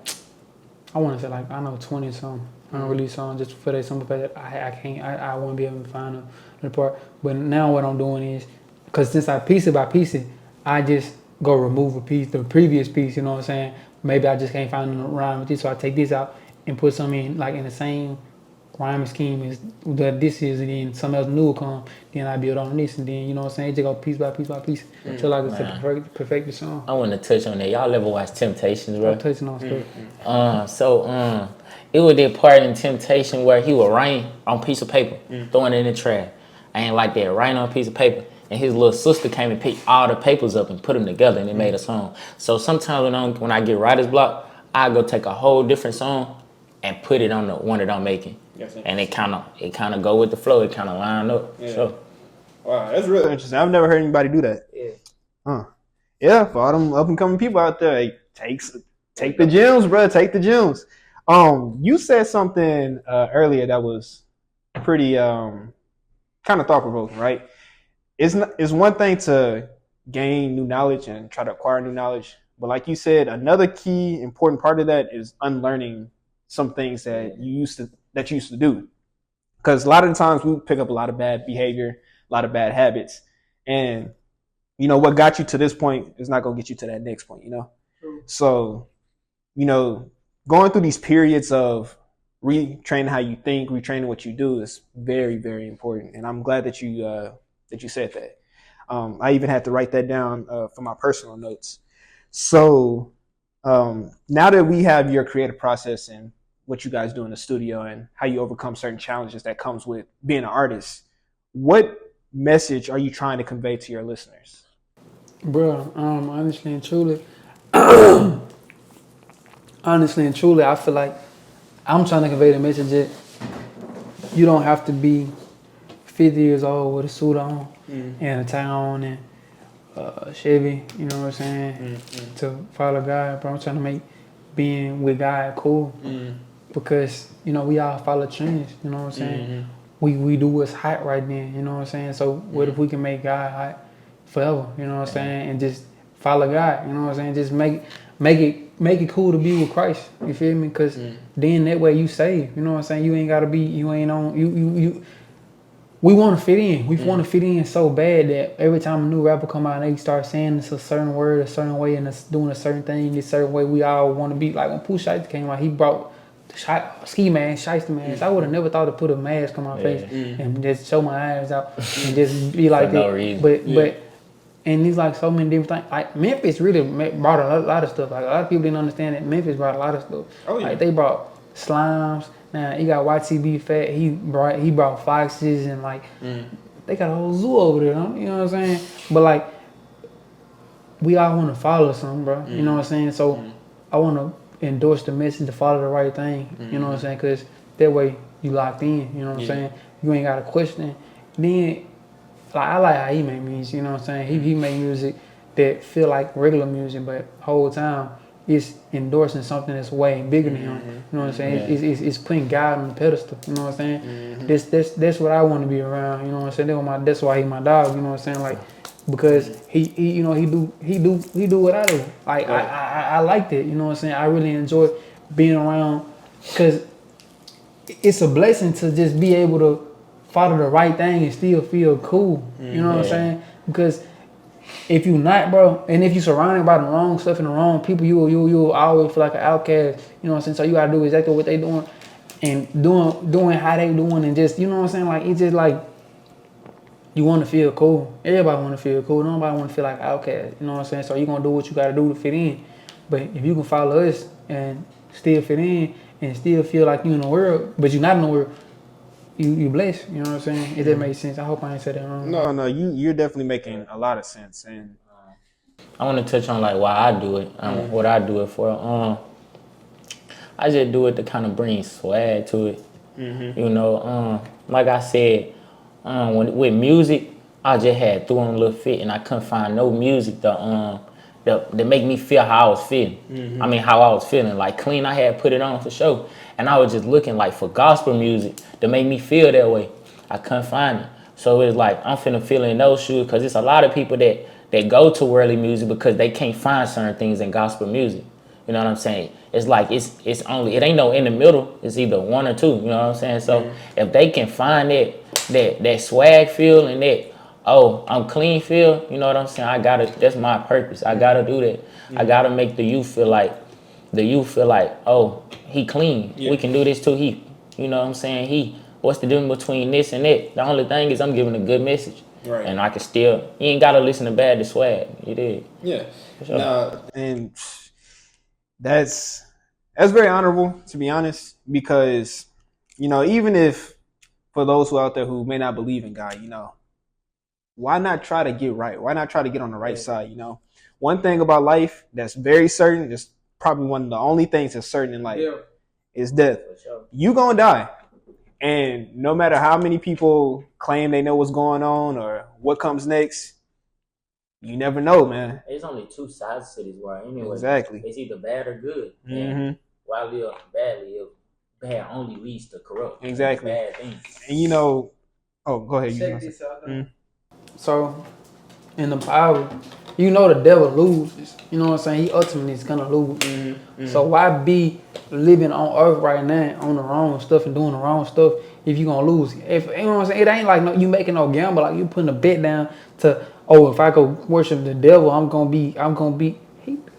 C: I want to say like I know 20 songs unreleased songs just for that simple fact that I won't be able to find the part. But now what I'm doing is, because since I piece it by piece it, I just go remove a piece, the previous piece. You know what I'm saying? Maybe I just can't find a rhyme with this, so I take this out and put something in like in the same rhyme scheme is that this is, and then something else new will come, then I build on this, and then, you know what I'm saying, just go piece by piece until I can perfect the song.
B: I want to touch on that. Y'all ever watch Temptations, bro?
C: I'm touching on stuff.
B: It was that part in Temptation where he would write on a piece of paper, throwing it in the trash. I ain't like that, writing on a piece of paper. And his little sister came and picked all the papers up and put them together, and it made a song. So sometimes when I get writer's block, I go take a whole different song and put it on the one that I'm making. And it kind of go with the flow. It kind of line up.
D: Yeah.
B: So.
A: Wow, that's really interesting. I've never heard anybody do that. Yeah. Yeah, for all them up and coming people out there, hey, take the gems, bro. Take the gems. You said something earlier that was pretty kind of thought provoking, right? It's one thing to gain new knowledge and try to acquire new knowledge, but like you said, another key important part of that is unlearning some things that you used to do. Because a lot of the times we pick up a lot of bad behavior, a lot of bad habits, and you know what got you to this point is not gonna get you to that next point, you know. So, you know, going through these periods of retraining how you think, retraining what you do is very, very important. And I'm glad that you said that. I even had to write that down for my personal notes. So now that we have your creative process and what you guys do in the studio and how you overcome certain challenges that comes with being an artist, what message are you trying to convey to your listeners?
C: Bro, honestly and truly, I feel like I'm trying to convey the message that you don't have to be 50 years old with a suit on and a tie on and Chevy, you know what I'm saying, to follow God. But I'm trying to make being with God cool because, you know, we all follow trends, you know what I'm saying? We do what's hot right then, you know what I'm saying? So what if we can make God hot forever, you know what I'm saying? And just follow God, you know what I'm saying? Just make it cool to be with Christ, you feel me? Because then that way you save, you know what I'm saying? You ain't got to be, you ain't on, you we want to fit in. We want to fit in so bad that every time a new rapper come out and they start saying it's a certain word, a certain way, and it's doing a certain thing, a certain way, we all want to be. Like when Pooh Shiesty came out, he brought ski mask, shiesty mask. I would have never thought to put a mask on my face and just show my eyes out and just be like that.
B: No reason.
C: But and he's like so many different things. Like Memphis really brought a lot of stuff. Like a lot of people didn't understand that Memphis brought a lot of stuff.
D: Oh, yeah.
C: Like they brought slimes. Now he got YTB Fat. He brought foxes and like they got a whole zoo over there. You know what I'm saying? But like we all want to follow something, bro. You know what I'm saying? So I want to endorse the message to follow the right thing. You know what I'm saying? Because that way you locked in. You know what I'm saying? You ain't got to question. Then like I like how he make music. You know what I'm saying? He make music that feel like regular music, but whole time it's endorsing something that's way bigger than him. You know what I'm saying? It's putting God on the pedestal. You know what I'm saying? That's what I want to be around. You know what I'm saying? That's why he my dog. You know what I'm saying? Like because he you know he do what I do. Like I like that. You know what I'm saying? I really enjoy being around because it's a blessing to just be able to follow the right thing and still feel cool. You know what I'm saying? Because if you not, bro, and if you surrounded by the wrong stuff and the wrong people, you'll always feel like an outcast. You know what I'm saying? So you gotta do exactly what they doing and doing how they doing and just, you know what I'm saying? Like it's just like you want to feel cool. Everybody want to feel cool. Nobody want to feel like outcast. You know what I'm saying? So you gonna do what you gotta do to fit in. But if you can follow us and still fit in and still feel like you in the world, but you're not in the world, you blessed, you know what I'm saying? If that makes sense. I hope I ain't said that wrong.
A: No, you're definitely making a lot of sense. And
B: I want to touch on like why I do it, what I do it for. I just do it to kind of bring swag to it. You know, like I said, with music, I just had threw on a little fit, and I couldn't find no music that make me feel how I was feeling. I mean, how I was feeling. Like clean, I had put it on for sure, and I was just looking like for gospel music to make me feel that way. I couldn't find it, so it's like I'm finna feel in those shoes because it's a lot of people that go to worldly music because they can't find certain things in gospel music. You know what I'm saying? It's like it's only, it ain't no in the middle. It's either one or two. You know what I'm saying? So if they can find that swag feel and that, oh, I'm clean feel, you know what I'm saying? That's my purpose. I gotta do that. I gotta make the youth feel like, oh, he clean. We can do this too. You know what I'm saying? What's the difference between this and that? The only thing is I'm giving a good message. Right. And I can still, you ain't gotta listen to bad to swag. You did.
D: Yeah.
B: Sure.
A: And that's very honorable, to be honest, because, you know, even if for those who out there who may not believe in God, you know, why not try to get right? Why not try to get on the right side? You know, one thing about life that's very certain, is probably one of the only things that's certain in life is death. You gonna die. And no matter how many people claim they know what's going on or what comes next, you never know, man.
B: There's only two sides to this world anyway.
A: Exactly.
B: It's either bad or good. And why live badly if bad only leads to corrupt.
A: Exactly.
B: Bad things.
A: And you know, oh, go ahead.
C: Check this out. So, in the Bible, you know the devil loses. You know what I'm saying? He ultimately is gonna lose. So why be living on earth right now on the wrong stuff and doing the wrong stuff if you gonna lose? If you know what I'm saying, it ain't like you making no gamble. Like you putting a bet down to, oh, if I go worship the devil, I'm gonna be.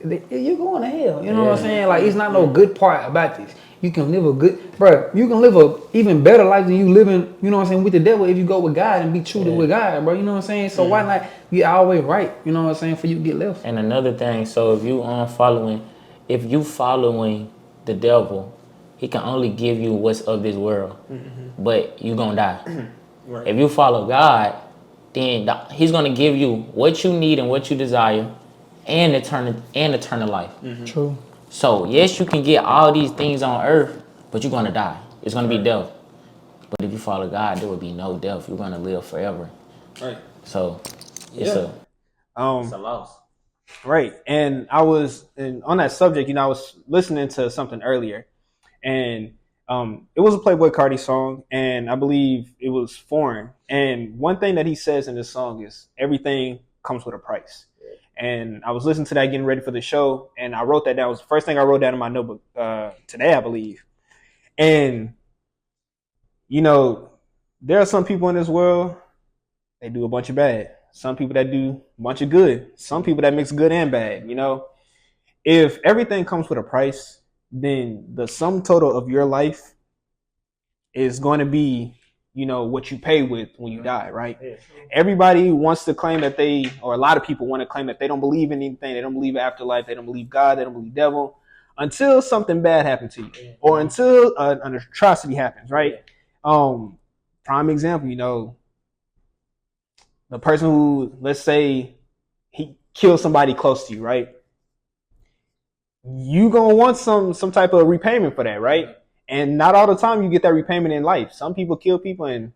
C: You're going to hell. You know what I'm saying? Like it's not no good part about this. You can live you can live a even better life than you living, you know what I'm saying, with the devil if you go with God and be true to with God, bro. You know what I'm saying? So why not be always right, you know what I'm saying, for you to get left?
B: And another thing, so if you following the devil, he can only give you what's of this world, but you gonna die. Right. If you follow God, then he's gonna give you what you need and what you desire, and eternal life.
C: True.
B: So yes, you can get all these things on earth, but you're gonna die. It's gonna be death. But if you follow God, there will be no death. You're gonna live forever.
D: Right.
B: So it's a loss.
A: Right. And on that subject, I was listening to something earlier, and it was a Playboi Carti song, and I believe it was foreign. And one thing that he says in this song is everything comes with a price. And I was listening to that, getting ready for the show, and I wrote that down. It was the first thing I wrote down in my notebook today, I believe. And, there are some people in this world, they do a bunch of bad. Some people that do a bunch of good. Some people that mix good and bad, If everything comes with a price, then the sum total of your life is going to be, what you pay with when you die, right? Yeah. Everybody wants to claim that or a lot of people want to claim that they don't believe in anything. They don't believe in afterlife. They don't believe God. They don't believe devil until something bad happens to you or until an atrocity happens, right? Prime example, the person who, let's say, he killed somebody close to you, right? You gonna want some type of repayment for that, right? And not all the time you get that repayment in life. Some people kill people, and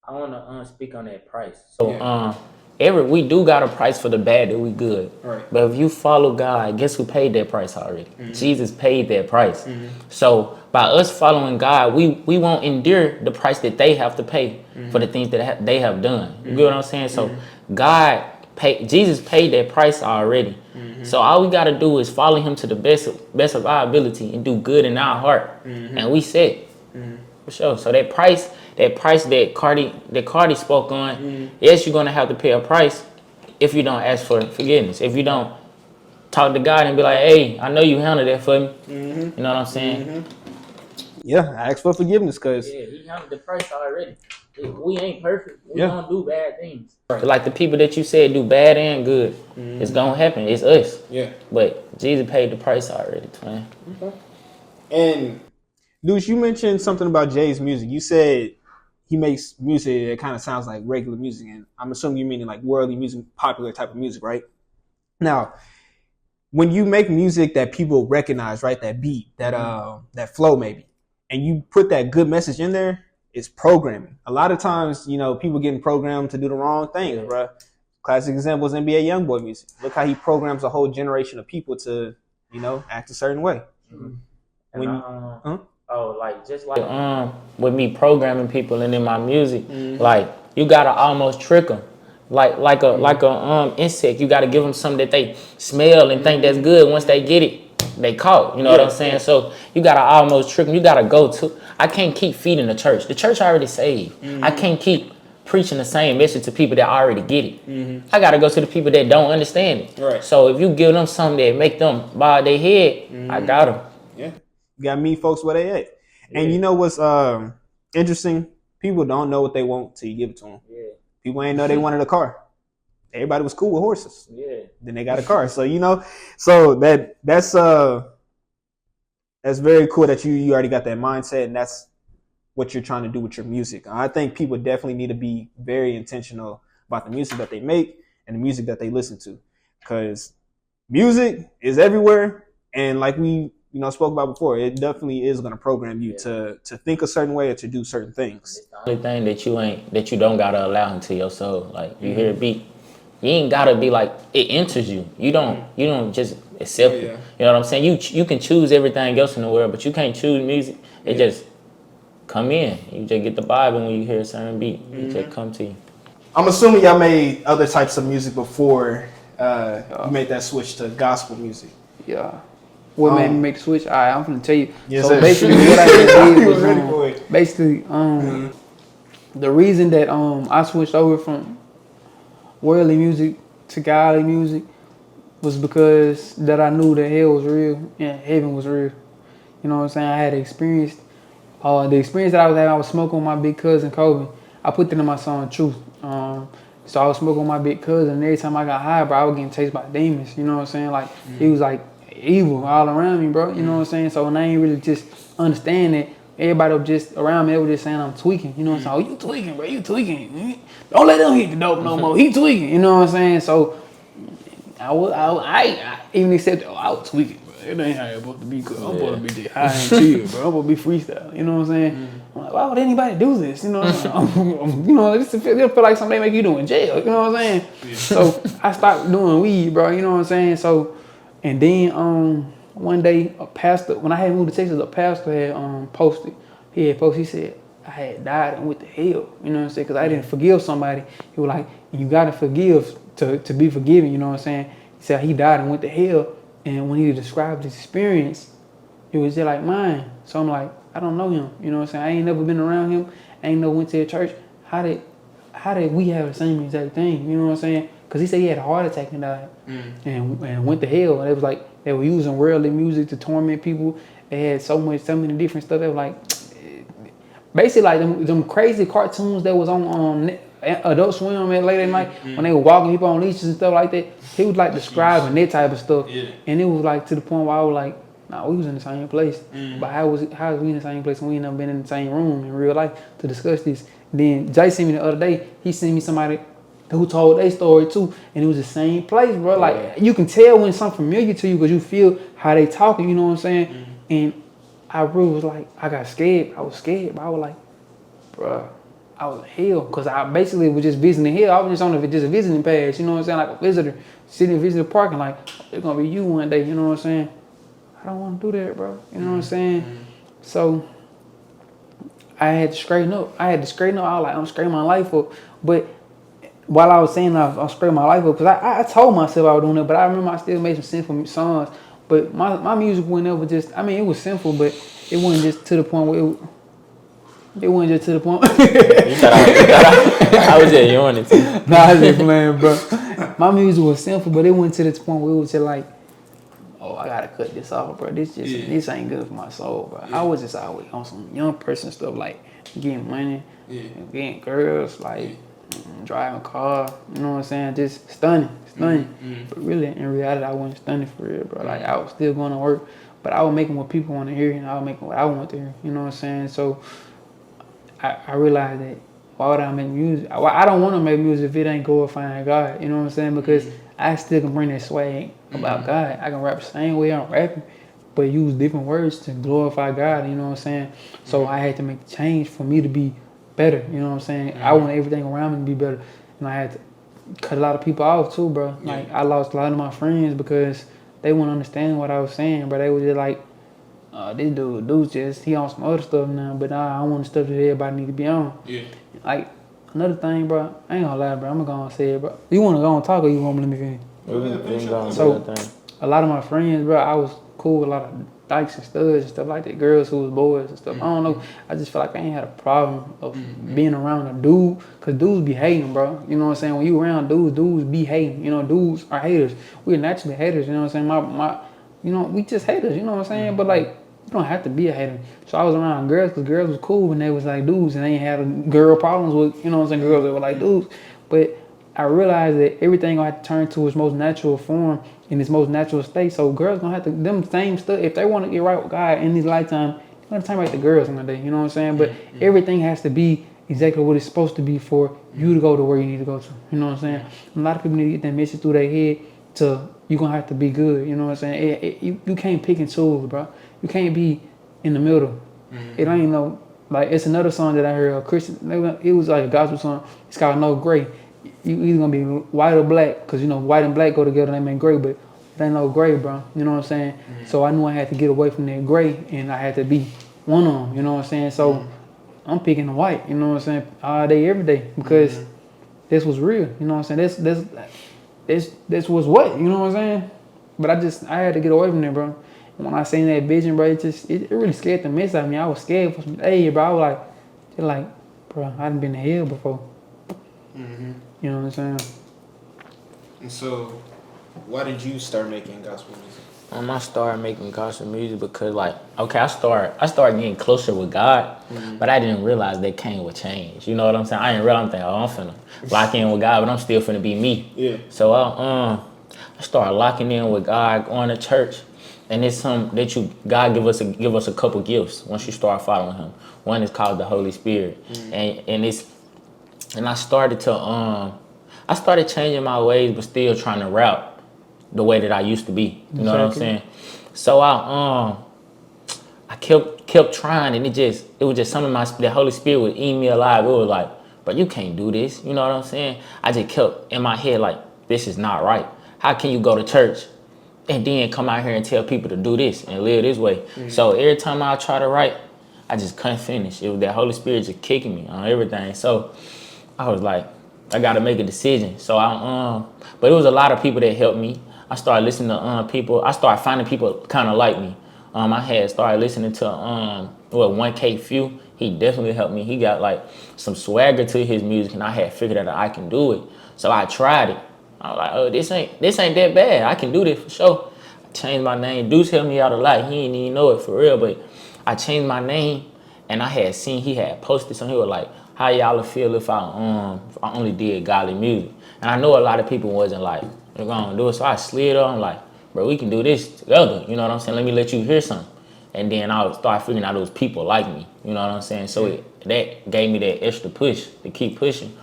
B: I wanna speak on that price. So we do got a price for the bad that we good. Right. But if you follow God, guess who paid that price already? Mm-hmm. Jesus paid that price. Mm-hmm. So by us following God, we won't endure the price that they have to pay for the things that they have done. You get what I'm saying? So Jesus paid that price already. Mm-hmm. So all we got to do is follow him to the best of our ability and do good in our heart. Mm-hmm. And we set. Mm-hmm. For sure. So that price that Carti spoke on, yes, you're going to have to pay a price if you don't ask for forgiveness. If you don't talk to God and be like, hey, I know you handled that for me. Mm-hmm. You know what I'm saying?
A: Mm-hmm. Yeah, I ask for forgiveness because
B: he handled the price already. We ain't perfect. We don't do bad things. Right. Like the people that you said do bad and good, it's gonna happen. It's us. Yeah. But Jesus paid the price already, man.
A: Okay. And Deuce, you mentioned something about Jay's music. You said he makes music that kind of sounds like regular music, and I'm assuming you meaning like worldly music, popular type of music, right? Now, when you make music that people recognize, right, that beat, that flow maybe, and you put that good message in there, it's programming. A lot of times, people getting programmed to do the wrong things, bro. Classic example is NBA YoungBoy music. Look how he programs a whole generation of people to, act a certain way.
B: Mm-hmm. With me programming people and in my music, like you gotta almost trick them, like a insect. You gotta give them something that they smell and think that's good. Once they get it, they caught. You know what I'm saying? So you gotta almost trick them. You gotta go to. I can't keep feeding the church. The church already saved. I can't keep preaching the same message to people that already get it. I gotta go to the people that don't understand it. Right. So if you give them something that make them bow their head, I got them.
A: Yeah, you gotta meet folks where they at. And you know what's interesting? People don't know what they want till you give it to them. Yeah. People ain't know they wanted a car. Everybody was cool with horses. Yeah. Then they got a car. So so that's very cool that you already got that mindset, and that's what you're trying to do with your music. I think people definitely need to be very intentional about the music that they make and the music that they listen to, because music is everywhere, and like we spoke about before, it definitely is going to program you to think a certain way or to do certain things.
B: It's the only thing that you don't gotta allow into your soul. Like you hear a beat, you ain't gotta be like it enters you. You don't just accept it. You know what I'm saying? You can choose everything else in the world, but you can't choose music. It just come in. You just get the vibe, and when you hear a certain beat, it just come to you.
A: I'm assuming y'all made other types of music before you made that switch to gospel music.
C: Yeah. What made me make the switch? All right, I'm gonna tell you. Yes, so basically, what I did was the reason that I switched over from worldly music to godly music was because that I knew that hell was real and heaven was real. You know what I'm saying? I had experienced the experience that I was having. I was smoking with my big cousin Kobe. I put that in my song Truth. So I was smoking with my big cousin, and every time I got high, bro, I was getting chased by demons. You know what I'm saying? Like he was like evil all around me, bro. You know what I'm saying? So when I ain't really just understand it, everybody was just around me. They were just saying I'm tweaking. You know what I'm saying? Oh, you tweaking, bro. You tweaking. Don't let them hit the dope no more. He tweaking. You know what I'm saying? So I even accepted. I was tweaking, bro. It ain't how it's supposed to be. Cause I'm supposed to be just high and chill, bro. I'm supposed to be freestyle. You know what I'm saying? I'm like, why would anybody do this? You know what I'm saying? You know, this feel like something they make you do in jail. You know what I'm saying? So I stopped doing weed, bro. You know what I'm saying? So, and then one day a pastor, when I had moved to Texas, a pastor had posted. He said I had died and went to hell. You know what I'm saying? Because I didn't forgive somebody. He was like, you gotta forgive to be forgiven. You know what I'm saying? He said he died and went to hell. And when he described his experience, it was just like mine. So I'm like, I don't know him. You know what I'm saying? I ain't never been around him. I ain't never went to a church. How did we have the same exact thing? You know what I'm saying? Because he said he had a heart attack and died and went to hell. And it was like they were using worldly music to torment people. They had so many different stuff. They were like, basically like them crazy cartoons that was on Adult Swim at late at night when they were walking people on leashes and stuff like that. He was like describing that type of stuff. Yeah. And it was like to the point where I was like, nah, we was in the same place. But how was we in the same place when we ain't never been in the same room in real life to discuss this? Then Jay sent me the other day, he sent me somebody who told their story too, and it was the same place, bro. Like you can tell when something familiar to you because you feel how they talking, you know what I'm saying? And I really was like, I got scared. I was scared, but I was like, bro, I was in hell because I basically was just visiting hell. I was just on a visiting pass, you know what I'm saying? Like a visitor, sitting visiting the parking, like it's gonna be you one day, you know what I'm saying? I don't want to do that, bro. You know what I'm saying? So I had to straighten up. I was like, I'm straightening my life up. But while I was saying I'm straightening my life up, because I told myself I was doing it, but I remember I still made some sinful songs. But my music wasn't ever just, I mean, it was sinful, but it wasn't just to the point where it wasn't just to the point.
B: You thought I was just yawning too.
C: Nah, I was just playing, bro. My music was simple, but it went to the point where it was just like, oh, I gotta cut this off, bro. This ain't good for my soul, bro. I was just always on some young person stuff, like getting money, getting girls, like driving car. You know what I'm saying? Just stunning. But really, in reality, I wasn't stunning for real, bro. Like I was still going to work, but I was making what people want to hear, and I was making what I want to hear. You know what I'm saying? So I realized that why would I make music? I don't want to make music if it ain't glorifying God. You know what I'm saying? Because I still can bring that swag about God. I can rap the same way I'm rapping, but use different words to glorify God. You know what I'm saying? So I had to make the change for me to be better. You know what I'm saying? I want everything around me to be better, and I had to cut a lot of people off too, bro. Like I lost a lot of my friends because they wouldn't understand what I was saying, but they were just like, this dude's just, he on some other stuff now, but I want the stuff that everybody need to be on. Yeah. Like, another thing, bro, I ain't gonna lie, bro, I'm gonna go and say it, bro. You wanna go and talk or you want me to let me finish? So, a lot of my friends, bro, I was cool with a lot of dykes and studs and stuff like that, girls who was boys and stuff. I don't know, I just feel like I ain't had a problem of being around a dude, cause dudes be hating, bro. You know what I'm saying? When you around dudes be hating. You know, dudes are haters. We're naturally haters, you know what I'm saying? You know, we just haters, you know what I'm saying? But like, you don't have to be a hater. So I was around girls because girls was cool when they was like dudes and they ain't had girl problems with, you know what I'm saying, girls that were like dudes. But I realized that everything gonna have to turn to its most natural form in its most natural state. So girls gonna have to, them same stuff, if they want to get right with God in this lifetime, they're gonna turn right to girls one day, you know what I'm saying? But everything has to be exactly what it's supposed to be for you to go to where you need to go to, you know what I'm saying? A lot of people need to get that message through their head to, you're gonna have to be good, you know what I'm saying? You can't pick and choose, bro. You can't be in the middle. It ain't no, like, it's another song that I heard, Christian, it was like a gospel song. It's called No Gray. You either gonna be white or black, because, you know, white and black go together, they make gray, but it ain't no gray, bro. You know what I'm saying? So I knew I had to get away from that gray, and I had to be one of them, you know what I'm saying? So I'm picking the white, you know what I'm saying, all day, every day, because this was real, you know what I'm saying? This was what, you know what I'm saying? But I had to get away from that, bro. When I seen that vision, bro, it really scared the mess out of me. I was scared for some days, bro. I was like, bro, I done been to hell before. You know what I'm saying?
D: And so, why did you start making gospel music?
B: I started making gospel music because, like, okay, I started getting closer with God, but I didn't realize that came with change. You know what I'm saying? I didn't realize, I'm thinking, I'm finna lock in with God, but I'm still finna be me. Yeah. So I started locking in with God, going to church. and it's some that God give us a couple gifts once you start following Him. One is called the Holy Spirit, and I started changing my ways, but still trying to rap the way that I used to be. You know what I'm saying? So I kept trying, and it was just something the Holy Spirit would eat me alive. It was like, but you can't do this. You know what I'm saying? I just kept in my head like, this is not right. How can you go to church and then come out here and tell people to do this and live this way? So every time I try to write, I just couldn't finish. It was that Holy Spirit just kicking me on everything. So I was like, I gotta make a decision. So but it was a lot of people that helped me. I started listening to people. I started finding people kind of like me. I had started listening to 1K Few. He definitely helped me. He got like some swagger to his music, and I had figured out that I can do it. So I tried it. I was like, oh, this ain't that bad. I can do this for sure. I changed my name. Deuce helped me out a lot. He didn't even know it for real, but I changed my name, and I had seen he had posted something. He was like, how y'all feel if I only did godly music? And I know a lot of people wasn't like, they're gonna do it. So I slid on like, bro, we can do this together. You know what I'm saying? Let me let you hear something. And then I would start figuring out those people like me. You know what I'm saying? So that gave me that extra push to keep pushing.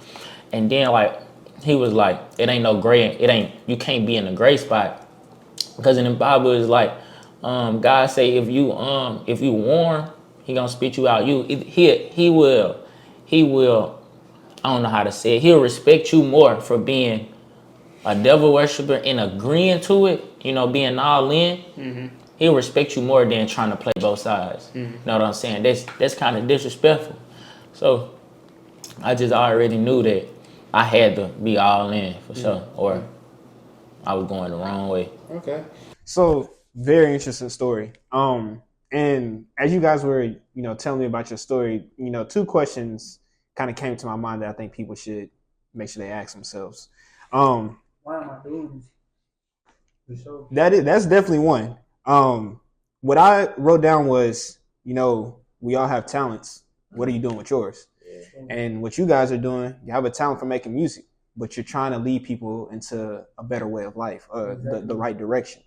B: And then like, he was like, it ain't no gray, you can't be in a gray spot. Because in the Bible it's like, God say if you warn, He gonna spit you out. He will, I don't know how to say it, He'll respect you more for being a devil worshiper and agreeing to it, you know, being all in. Mm-hmm. He'll respect you more than trying to play both sides. Mm-hmm. You know what I'm saying? That's kind of disrespectful. So I just already knew that I had to be all in for sure, or I was going the wrong way.
A: Okay. So very interesting story. And as you guys were, you know, telling me about your story, you know, two questions kind of came to my mind that I think people should make sure they ask themselves.
C: Why am I doing this?
A: That's definitely one. What I wrote down was, you know, we all have talents. What are you doing with yours? Yeah. And what you guys are doing, you have a talent for making music, but you're trying to lead people into a better way of life, the right direction.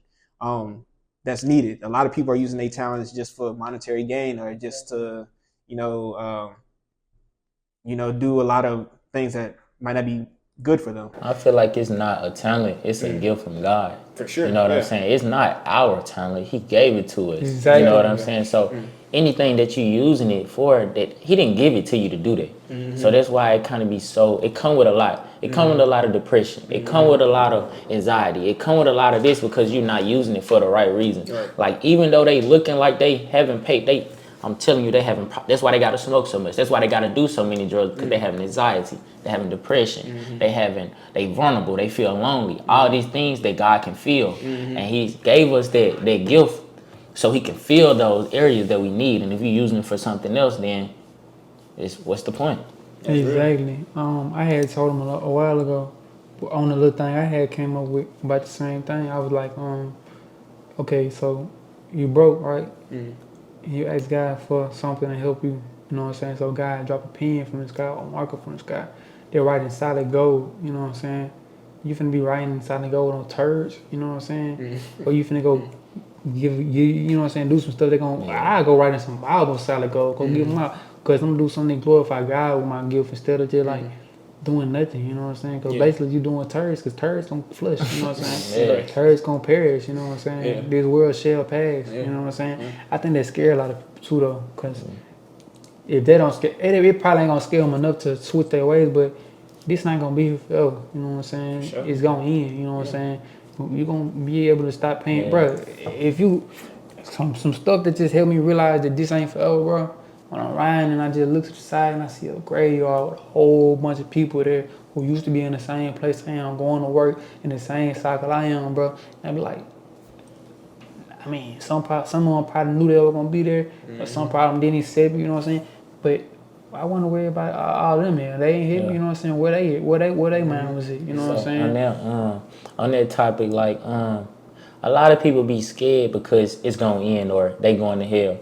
A: That's needed. A lot of people are using their talents just for monetary gain or just to, do a lot of things that might not be good for them.
B: I feel like it's not a talent, it's a gift from God.
A: For sure.
B: You know what I'm saying? It's not our talent. He gave it to us.
C: Exactly.
B: You know what I'm saying? So anything that you're using it for, that He didn't give it to you to do that. Mm-hmm. So that's why it kind of be so, it come with a lot. It come with a lot of depression. It come with a lot of anxiety. It come with a lot of this because you're not using it for the right reason. Right. Like even though they looking like they haven't paid, I'm telling you, that's why they got to smoke so much. That's why they got to do so many drugs, because they having anxiety, they having depression, they vulnerable, they feel lonely. All these things that God can feel, and He gave us that gift so He can feel those areas that we need. And if you're using it for something else, then what's the point?
C: Exactly. I had told him a while ago on the little thing I had came up with about the same thing. I was like, okay, so you broke, right? You ask God for something to help you, you know what I'm saying? So God drop a pen from the sky or a marker from the sky. They're writing solid gold, you know what I'm saying? You finna be writing solid gold on turds, you know what I'm saying? Or you finna go you know what I'm saying, do some stuff I go write in some Bible solid gold, go give them out. Because I'm gonna do something to glorify God with my gift instead of just like doing nothing, you know what I'm saying? Because basically you doing turds, because turds gonna flush, you know what I'm saying? Turds gonna perish, you know what I'm saying? This world shall pass, you know what I'm saying? I think that scare a lot of people too though, because if they don't scare, it probably ain't gonna scare them enough to switch their ways, but this ain't gonna be here forever, you know what I'm saying? Sure. It's gonna end, you know what I'm saying? You're gonna be able to stop paying, bro. If you, some stuff that just helped me realize that this ain't forever, bro. When I'm riding and I just look to the side and I see a graveyard with a whole bunch of people there who used to be in the same place I am, going to work in the same cycle I am, bro. And I be like, I mean, some of them probably knew they were gonna be there, but some probably didn't accept it, you know what I'm saying? But I want to worry about all them, man. They ain't hit me, you know what I'm saying? Where they mind was it, you know what I'm saying?
B: On that topic, like, a lot of people be scared because it's gonna end or they going to hell.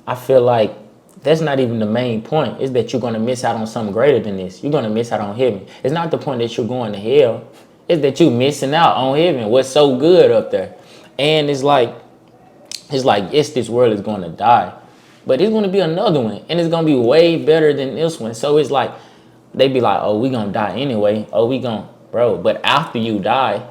B: I feel like that's not even the main point. It's that you're going to miss out on something greater than this. You're going to miss out on heaven. It's not the point that you're going to hell. It's that you're missing out on heaven. What's so good up there. And it's like, it's like, yes, this world is going to die, but it's going to be another one, and it's going to be way better than this one. So it's like, they be like, oh, we going to die anyway. Oh, we going to, bro. But after you die,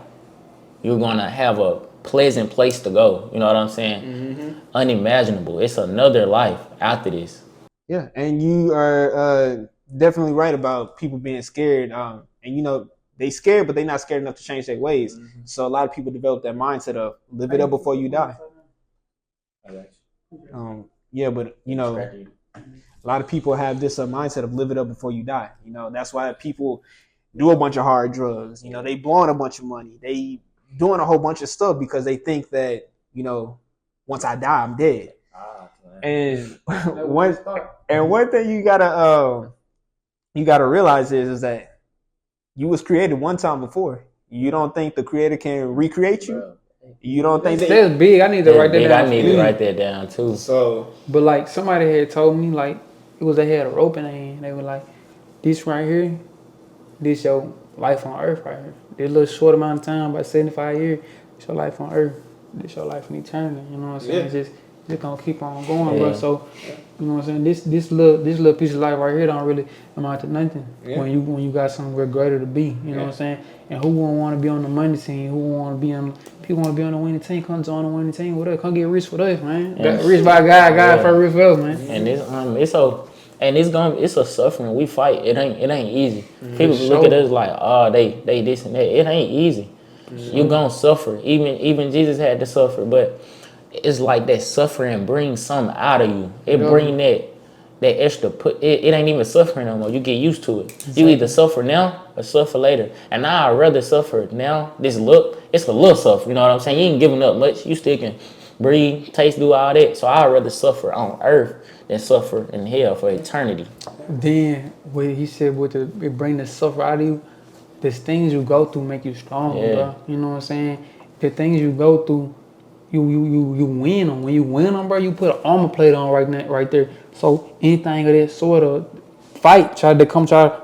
B: you're going to have a pleasant place to go. You know what I'm saying? Unimaginable. It's another life after this.
A: Yeah, and you are definitely right about people being scared. And you know, they scared, but they're not scared enough to change their ways. So a lot of people develop that mindset of live it up before you die. Yeah, but you know, a lot of people have this mindset of live it up before you die. You know, that's why people do a bunch of hard drugs. You know, they blowing a bunch of money. They doing a whole bunch of stuff because they think that, you know, once I die, I'm dead. And one thing you gotta realize is that you was created one time before. You don't think the creator can recreate you? You don't think
C: that's big? I need to write that down.
B: I need to write that down too.
D: So,
C: but like somebody had told me, like they had a rope in their hand. They were like, this right here, this your life on earth right here. This little short amount of time, about 75 years, it's your life on earth. This your life in eternity. You know what I'm saying?
D: Yeah.
C: It's just gonna keep on going, bro. So, you know what I'm saying? This little piece of life right here don't really amount to nothing when you got somewhere greater to be. You know what I'm saying? And who won't want to be on the money team? Who want to be on? People want to be on the winning team. Come join the winning team. Whatever. Come get rich with us, man. Got rich by God for rich for us, man.
B: And it's a suffering we fight. It ain't easy. People look at us like, oh, they this and that. It ain't easy. You're gonna suffer. Even Jesus had to suffer, but it's like that suffering brings something out of you. It bring that extra it ain't even suffering no more. You get used to it. Exactly. You either suffer now or suffer later. And now I'd rather suffer now. It's a little suffer, you know what I'm saying? You ain't giving up much. You still can breathe, taste, do all that. So I'd rather suffer on earth than suffer in hell for eternity.
C: Then what he said it bring the suffer out of you, the things you go through make you stronger, bro. You know what I'm saying? The things you go through, you win them. When you win them, bro, you put an armor plate on right there. So anything of that sort of fight try to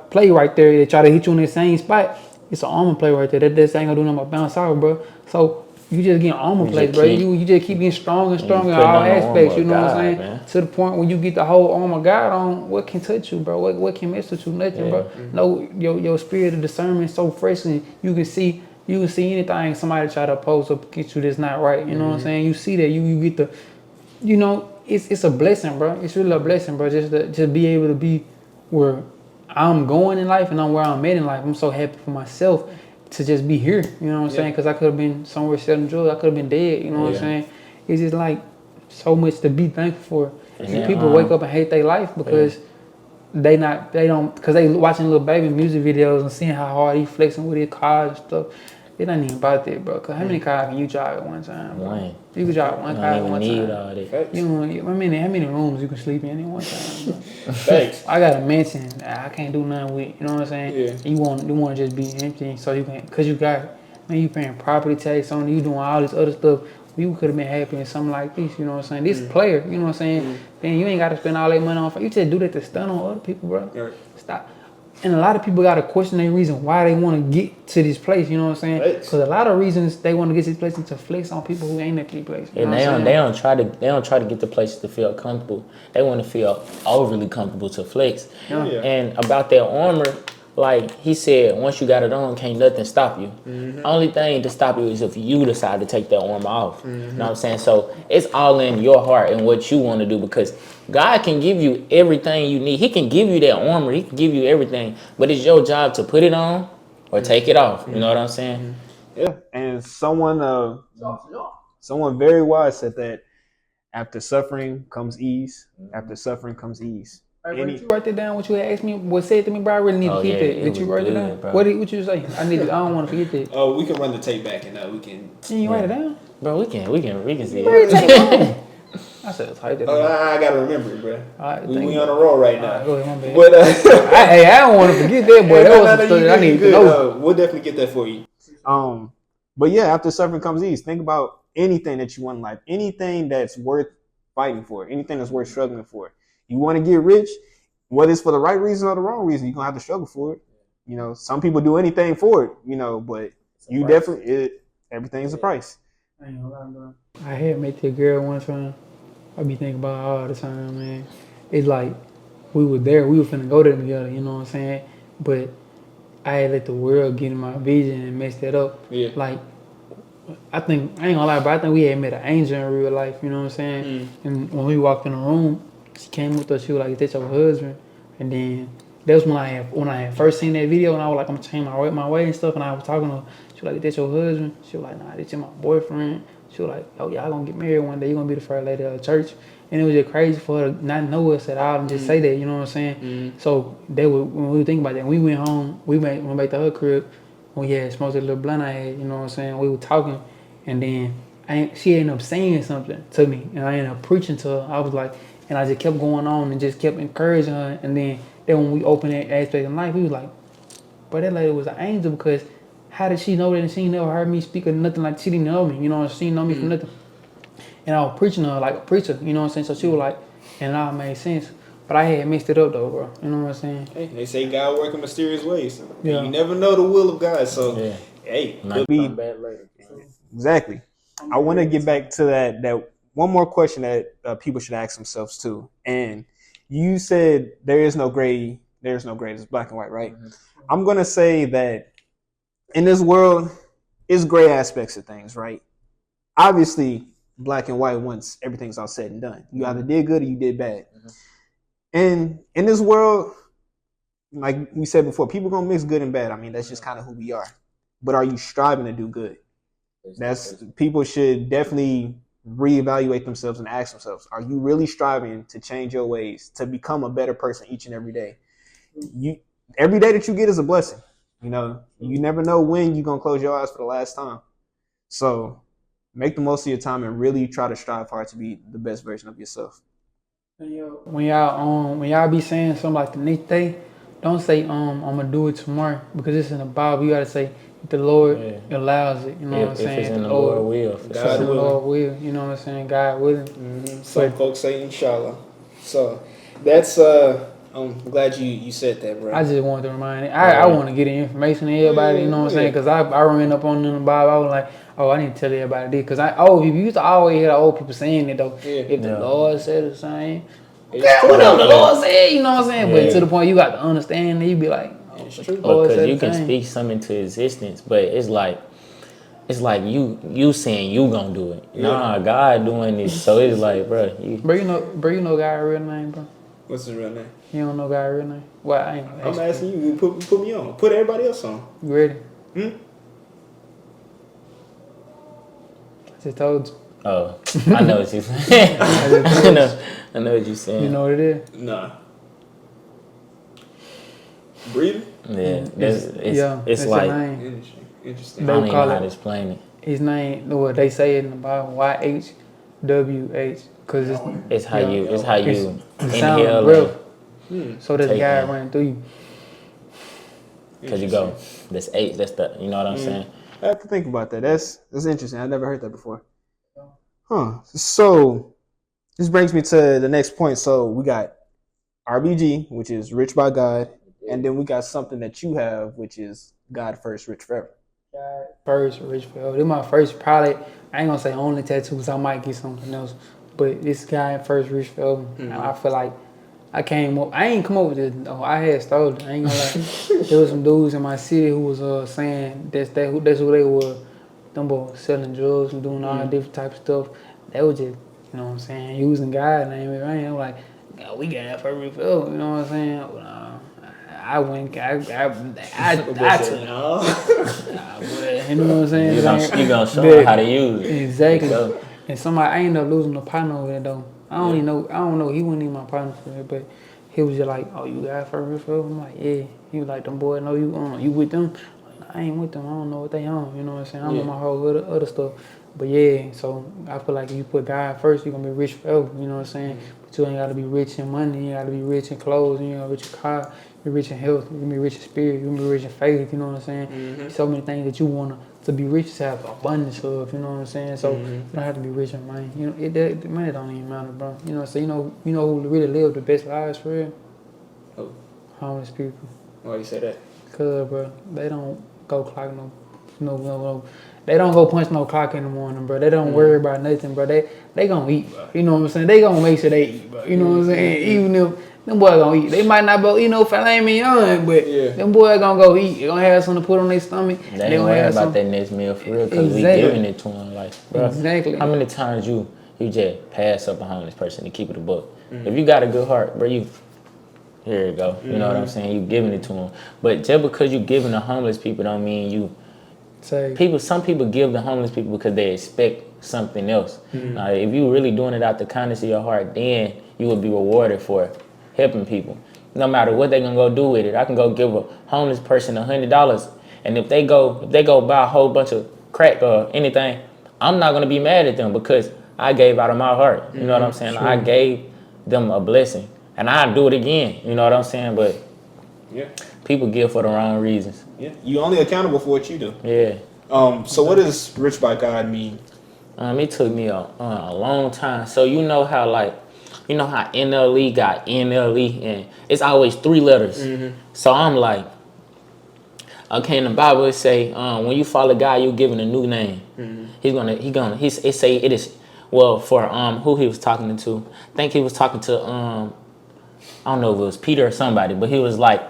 C: play right there, they try to hit you in the same spot, it's an armor plate right there. That ain't gonna do nothing but bounce out, bro. So you just getting armor plates, bro. You just keep getting stronger and stronger in all aspects. You know what I'm saying? Man. To the point when you get the whole armor of God on, what can touch you, bro? What can mess with you? Nothing, bro. No, your spirit of discernment is so fresh, and you can see anything somebody try to oppose up against you that's not right. You know what I'm saying? You see that you get the, you know, it's a blessing, bro. It's really a blessing, bro. Just be able to be where I'm going in life and I'm where I'm at in life. I'm so happy for myself to just be here. You know what I'm saying? Because I could have been somewhere selling drugs. I could have been dead. You know what I'm saying? It's just like so much to be thankful for. And people wake up and hate their life because because they watching little baby music videos and seeing how hard he flexing with his cars and stuff. It ain't even about that, bro. Cause how many cars can you drive at one time, bro? One. You can drive one car at one time. All that. How many rooms you can sleep in at one time, bro?
D: Thanks.
C: I got a mansion. I can't do nothing with. You know what I'm saying? Yeah. You want to just be empty, so you can, cause you got, you paying property tax on, you doing all this other stuff. You could have been happy in something like this. You know what I'm saying? This player. You know what I'm saying? Then you ain't got to spend all that money on. You just do that to stun on other people, bro. Right. Stop. And a lot of people got to question their reason why they want to get to this place. You know what I'm saying? Because a lot of reasons they want to get to this place is to flex on people who ain't at this place.
B: And they don't try to get the places to feel comfortable. They want to feel overly comfortable to flex. Yeah. And about that armor, like he said, once you got it on, can't nothing stop you. Only thing to stop you is if you decide to take that armor off. You know what I'm saying? So it's all in your heart and what you want to do, because God can give you everything you need. He can give you that armor. He can give you everything. But it's your job to put it on or take it off. You know what I'm saying?
A: Yeah. And someone very wise said that after suffering comes ease. After suffering comes ease.
C: Did you write that down? What you asked me? What said to me, bro? I really need to keep that. Did you write it down? Bro. What you say? I don't want to forget that.
D: Oh, we can run the tape back and we can.
C: Can you write it down?
B: Bro, we can see it.
C: I said type that.
D: I gotta remember it, bro.
C: Right,
D: we on a roll right now.
C: Go ahead, my bad.
D: But
C: I don't want to forget that, boy. That was some stuff I need to know.
D: We'll definitely get that for you.
A: But yeah, after suffering comes ease. Think about anything that you want in life, anything that's worth fighting for, anything that's worth struggling for. You want to get rich, whether it's for the right reason or the wrong reason, you're gonna have to struggle for it. You know, some people do anything for it, you know, but you definitely everything's a price.
C: I ain't gonna lie, bro. I had met that girl one time. I be thinking about her all the time, man. It's like we were there, we were finna go there together, you know what I'm saying? But I had let the world get in my vision and messed that up.
D: Yeah.
C: Like, I think, I ain't gonna lie, but I think we had met an angel in real life, you know what I'm saying? And when we walked in the room, she came with us, she was like, "That's your husband." And then that's when I had first seen that video, and I was like, I'm gonna change my way and stuff, and I was talking to her. She was like, "That's your husband?" She was like, "Nah, that's my boyfriend." She was like, "Oh, y'all gonna get married one day, you're gonna be the first lady of the church." And it was just crazy for her to not know us at all and just say that, you know what I'm saying? So they were, when we think about that, we went home, went back to her crib, we had smoked a little blunt I had, you know what I'm saying? We were talking, and then she ended up saying something to me, and I ended up preaching to her. I was like, and I just kept going on and just kept encouraging her. And then when we opened that aspect of life, we was like, but that lady was an angel, because how did she know that? And she never heard me speak or nothing, like she didn't know me, you know, she didn't know me from nothing. And I was preaching to her like a preacher, you know what I'm saying? So she was like, and it all made sense. But I had messed it up though, bro. You know what I'm saying?
D: Hey, they say God work in mysterious ways.
C: Yeah.
D: You never know the will of God. So, hey,
B: Not
A: be
B: bad later.
A: exactly. I want to get back to that one more question that people should ask themselves too. And you said there is no gray. There's no gray. It's black and white, right? I'm gonna say that in this world, it's gray aspects of things, right? Obviously, black and white once everything's all said and done. You either did good or you did bad. And in this world, like we said before, people gonna mix good and bad. I mean, that's just kind of who we are. But are you striving to do good? People should definitely reevaluate themselves and ask themselves, are you really striving to change your ways, to become a better person each and every day? Every day that you get is a blessing. You know, you never know when you're gonna close your eyes for the last time. So make the most of your time and really try to strive hard to be the best version of yourself.
C: When y'all be saying something like the next day, don't say I'm gonna do it tomorrow, because it's in the Bible. You gotta say if the Lord allows it. You know what I'm saying?
B: If it's in the Lord will,
C: God will. Lord will. You know what I'm saying? God willing.
D: Some folks say inshallah. So that's I'm glad you said that, bro.
C: I just wanted to remind it. I want to get the information to everybody. You know what I'm saying? Because I ran up on them in the Bible. I was like, oh, I need to tell everybody this. Because old people used to always hear the old people saying it though. If the Lord said the same. Whatever the Lord said, you know what I'm saying? But to the point you got to understand, you be like, oh,
D: it's true.
B: Because you can speak something into existence, but it's like you saying you gonna do it. Nah, God doing this. So it's like, bro, you
C: know God's real name, bro.
D: What's his real name?
C: You don't know God's real name? Well, I ain't know.
D: I'm asking you. Put me on. Put everybody else on.
C: You ready? I just told you.
B: Oh, I know what you saying. I know what you saying.
C: You know what it is?
D: Nah. Breathing?
B: Yeah, it's like
D: Interesting.
B: I don't even know how to explain it.
C: His name, what they say it in the Bible, YHWH, because
B: it's how you inhale.
C: So there's a guy running through you.
B: Because you go, that's H. That's the, you know what I'm saying.
A: I have to think about that. That's interesting. I never heard that before. Huh. So this brings me to the next point. So we got RBG, which is Rich by God, and then we got something that you have, which is God First, Rich Forever.
C: God First, Rich Forever. This is my first, probably, I ain't gonna say only tattoos. I might get something else, but this guy First, Rich Forever. I feel like I ain't come up with this though. I had stole it. I ain't gonna lie. There was some dudes in my city who was saying that's who they were. Them boys selling drugs and doing all different types of stuff. They was just, you know what I'm saying, using God's name. I'm like, we got that for refill, you know what I'm saying? I went, I took it. You know what I'm saying?
B: You gonna show them how to use it.
C: Exactly. And I ended up losing a partner over there though. I don't know. He wasn't even my partner for it, but he was just like, oh, you got for refill? I'm like, yeah. He was like, them boys know you with them? I ain't with them. I don't know what they on. You know what I'm saying? I'm on my whole other stuff. But yeah, so I feel like if you put God first, you're going to be rich forever. You know what I'm saying? But you ain't got to be rich in money. You got to be rich in clothes. You got to be rich in car. Be rich in health. You can be rich in spirit. You can be rich in faith. You know what I'm saying? So many things that you want to be rich to have abundance of. You know what I'm saying? So you don't have to be rich in money. You know, money don't even matter, bro. You know, so you know who really live the best lives for real?
D: Who?
C: Homeless people.
D: Why you say that?
C: Cause, bro, they don't go clock no They don't go punch no clock in the morning, bro. They don't worry about nothing, bro. They gonna eat, bro. You know what I'm saying? They gonna make sure they eat, bro. You know what I'm saying? Even if them boys gonna eat, they might not be eat no filet mignon, but them boys gonna go eat. They gonna have something to put on their stomach.
B: They ain't worry about that next meal for real, because we giving it to them. Like, bro, how many times you just pass up a homeless person to keep it a buck? If you got a good heart, bro, here you go. You know what I'm saying? You giving it to them. But just because you giving the homeless people don't mean you. Some people give the homeless people because they expect something else. If you really doing it out the kindness of your heart, then you will be rewarded for helping people. No matter what they gonna go do with it. I can go give a homeless person $100, and if they go buy a whole bunch of crack or anything, I'm not gonna be mad at them because I gave out of my heart. You know what I'm saying? I gave them a blessing, and I do it again. You know what I'm saying? But people give for the wrong reasons.
A: Yeah, you only accountable for what you do.
B: Yeah.
A: So what does rich by God mean?
B: It took me a long time. So you know how NLE got NLE, and it's always 3 letters. So I'm like, okay, in the Bible it say when you follow God, you're given a new name. It say it is for who he was talking to. I think he was talking to I don't know if it was Peter or somebody, but he was like,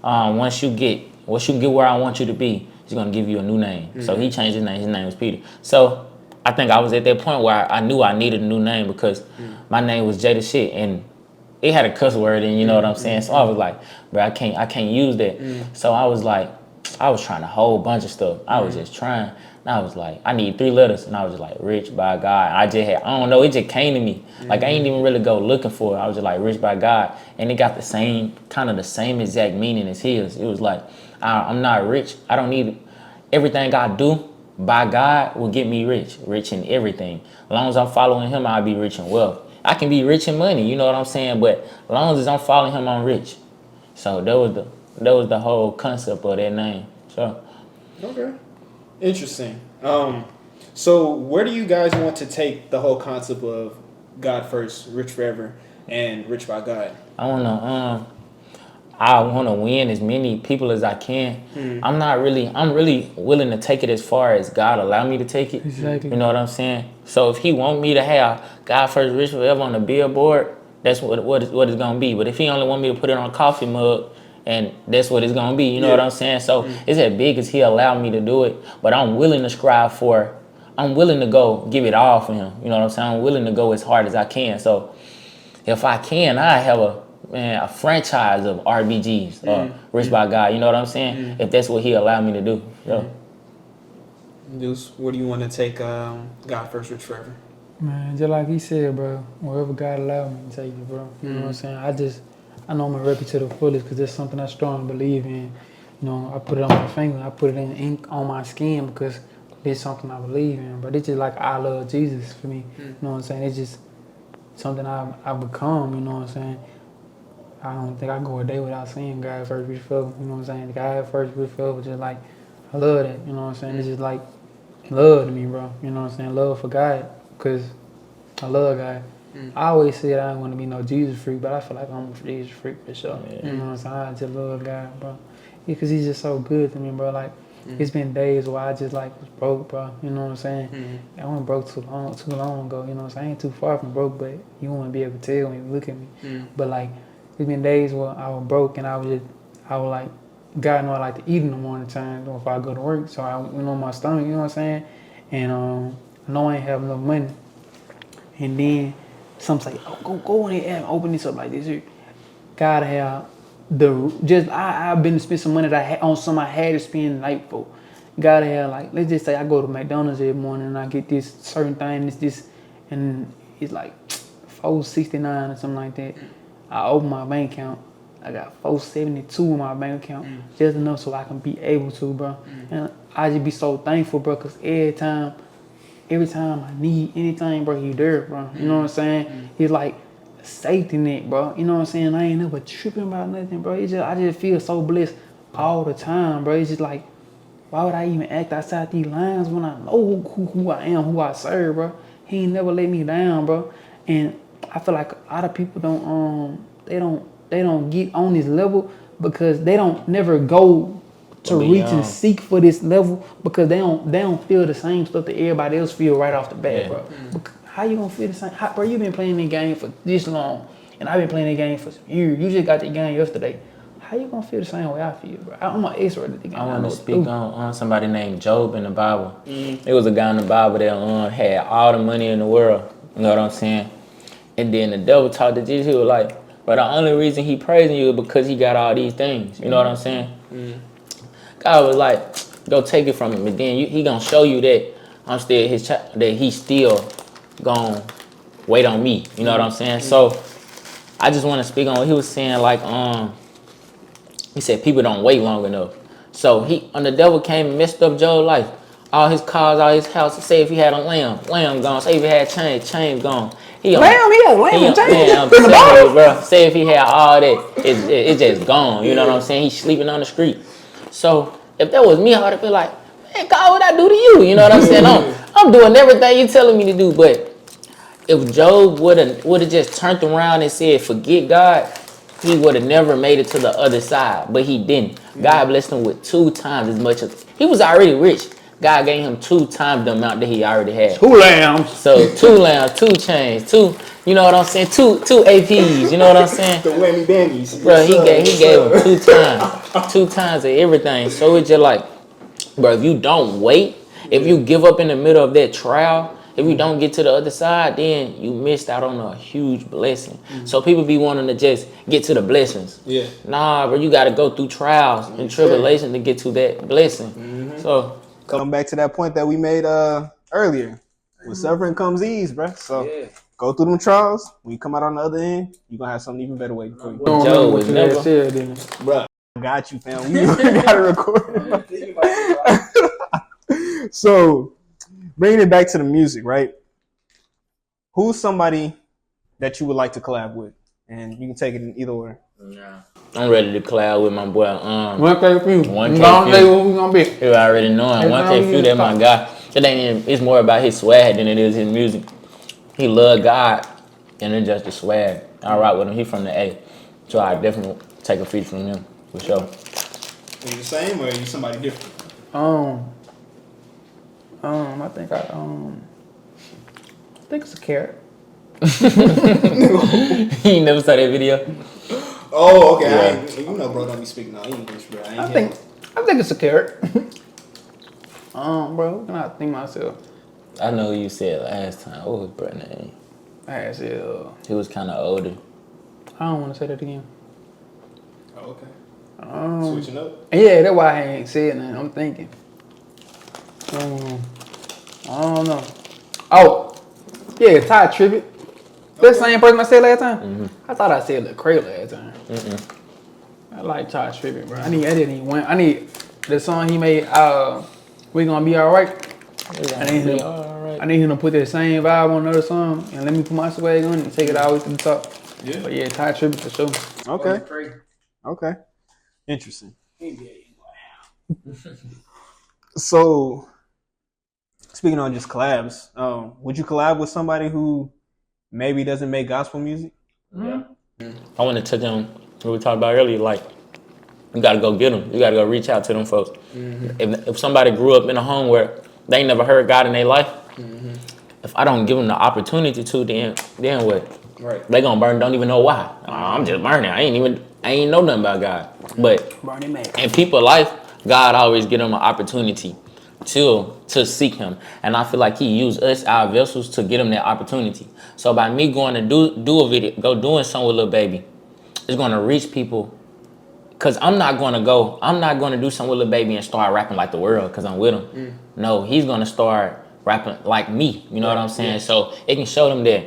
B: once you get where I want you to be, he's gonna give you a new name. So he changed his name. His name was Peter. So I think I was at that point where I knew I needed a new name because my name was Jay the shit, and it had a cuss word in, you know what I'm saying? So I was like, bro, I can't use that. So I was like, I was trying a whole bunch of stuff. I was just trying. And I was like, I need 3 letters. And I was just like, rich by God. I don't know, it just came to me. Like, I ain't even really go looking for it. I was just like, rich by God. And it got the same exact meaning as his. It was like, I'm not rich. I don't need it. Everything I do by God will get me rich in everything. As long as I'm following him, I'll be rich in wealth. I can be rich in money, you know what I'm saying? But as long as I'm following him, I'm rich. So that was the whole concept of that name. So.
D: Okay. Interesting. So where do you guys want to take the whole concept of God first, rich forever, and rich by God?
B: I wanna win as many people as I can. I'm really willing to take it as far as God allow me to take it.
C: Exactly.
B: You know what I'm saying? So if he want me to have God first, rich forever on the billboard, that's what it's gonna be. But if he only want me to put it on a coffee mug, and that's what it's gonna be, you know what I'm saying? So it's as big as he allowed me to do it, but I'm willing to I'm willing to go give it all for him. You know what I'm saying? I'm willing to go as hard as I can. So if I can, I have a franchise of RBGs, Rich by God, you know what I'm saying? If that's what he allowed me to do. So.
D: Deuce, where do you want to take God first, rich forever?
C: Man, just like he said, bro, wherever God allowed me to take you, bro. You know what I'm saying? I know I'm gonna rep it to the fullest because that's something I strongly believe in. You know, I put it on my finger, I put it in ink on my skin because it's something I believe in. But it's just like I love Jesus for me. You know what I'm saying? It's just something I've become, you know what I'm saying? I don't think I go a day without saying God first, rich forever. You know what I'm saying? God first, rich forever, just like, I love that. You know what I'm saying? It's just like love to me, bro. You know what I'm saying? Love for God because I love God. I always said I don't want to be no Jesus freak, but I feel like I'm a Jesus freak for sure. You know what I'm saying? I just love God, bro. Because he's just so good to me, bro. Like, it's been days where I just like was broke, bro. You know what I'm saying? I wasn't broke too long ago. You know what I'm saying? I ain't too far from broke, but you wouldn't be able to tell when you look at me. But like, it's been days where I was broke and I was like, God know I like to eat in the morning time if I go to work. So I went on my stomach, you know what I'm saying? And I know I ain't have enough money. And then some say, oh, go in there and open this up like this here. Gotta have I've been to spend some money that I had on something I had to spend the night before. Gotta have, like, let's just say I go to McDonald's every morning and I get this certain thing, and it's like $4.69 or something like that. I open my bank account, I got $4.72 in my bank account, just enough so I can be able to, bro. And I just be so thankful, bro, because every time I need anything, bro, he there, bro. You know what I'm saying? He's like a safety net, bro. You know what I'm saying? I ain't never tripping about nothing, bro. I just feel so blessed all the time, bro. It's just like, why would I even act outside these lines when I know who I am, who I serve, bro? He ain't never let me down, bro. And I feel like a lot of people don't get on this level because they don't never go to reach and seek for this level because they don't feel the same stuff that everybody else feel right off the bat, bro. How you gonna feel the same? Bro, you been playing this game for this long, and I've been playing this game for some years. You just got the game yesterday. How you gonna feel the same way I feel, bro? I'm an expert at the game.
B: I want to speak on somebody named Job in the Bible. It was a guy in the Bible that had all the money in the world. You know what I'm saying? And then the devil talked to Jesus. He was like, "But the only reason he praising you is because he got all these things." You know what I'm saying? God was like, "Go take it from him." And then he gonna show you that I'm still his child. That he still gonna wait on me. You know what I'm saying? So I just want to speak on what he was saying. Like he said people don't wait long enough. So when the devil came and messed up Job's life, all his cars, all his house. Say if he had a lamb gone. Say if he had chain gone. He had lamb and chain. I'm telling you, bro. Say if he had all that, it's just gone. You know what I'm saying? He's sleeping on the street. So if that was me, I would be like, man, God, what I do to you? You know what I'm saying? I'm doing everything you telling me to do. But if Job would have just turned around and said, forget God, he would have never made it to the other side. But he didn't. God blessed him with 2 times as much as he was already rich. God gave him 2 times the amount that he already had.
C: 2 lambs.
B: So 2 lambs, 2 chains, 2. You know what I'm saying? 2 APs. You know what I'm saying?
D: The whammy bammies.
B: Bro, he gave him 2 times, 2 times of everything. So it's just like, bro, if you don't wait, if you give up in the middle of that trial, if you don't get to the other side, then you missed out on a huge blessing. So people be wanting to just get to the blessings. Yeah. Nah, bro, you got to go through trials and tribulation to get to that blessing. So
A: come back to that point that we made earlier. With suffering comes ease, bro. So go through them trials. When you come out on the other end, you're going to have something even better waiting for you.
B: Joe was never
A: bro. Got you, fam. We got to record. So, bringing it back to the music, right? Who's somebody that you would like to collab with? And you can take it in either order.
B: Yeah. I'm ready to collab with my boy.
C: 1K Few.
B: 1K
C: Few. Who gonna be?
B: You already know him. 1K Few, that's my guy. It's more about his swag than it is his music. He love God, and it's just the swag. I rock with him. He from the A, so I definitely take a feature from him for sure.
D: Are you the same or are you somebody different?
C: I think it's a carrot.
B: You never saw that video?
D: Oh, okay. Yeah. You know, bro, don't be speaking on English, bro. I
C: think it's a carrot. Bro, who can I think myself?
B: I know you said last time. What was bro name?
C: I said
B: he was kind of older.
C: I don't want to say that again.
D: Oh, okay. Switching up.
C: Yeah, that's why I ain't said nothing. I'm thinking. I don't know. Oh, yeah, Ty Tribbett. That same person I said last time? I thought I said Lecrae last time. I like Ty Tribbett, bro. I need the song he made, We Gonna Be Alright. I need him to put that same vibe on another song and let me put my swag on it and take it all the way to the top. Yeah. But yeah, Ty Tribbett for sure.
A: Okay. Interesting. So, speaking on just collabs, would you collab with somebody who maybe doesn't make gospel music?
B: Yeah. I want to touch on what we talked about earlier. Like, you got to go get them. You got to go reach out to them folks. If somebody grew up in a home where they ain't never heard God in their life, if I don't give them the opportunity to, then what? Right. They gonna burn. Don't even know why. I'm just burning. I ain't know nothing about God. But in people's life, God always give them an opportunity to seek Him, and I feel like He used us, our vessels, to get them that opportunity. So by me going to do a video, doing something with Lil Baby, it's gonna reach people. Cause I'm not gonna do something with Lil Baby and start rapping like the world because I'm with him. No, he's gonna start rapping like me. You know what I'm saying? Yeah. So it can show them that,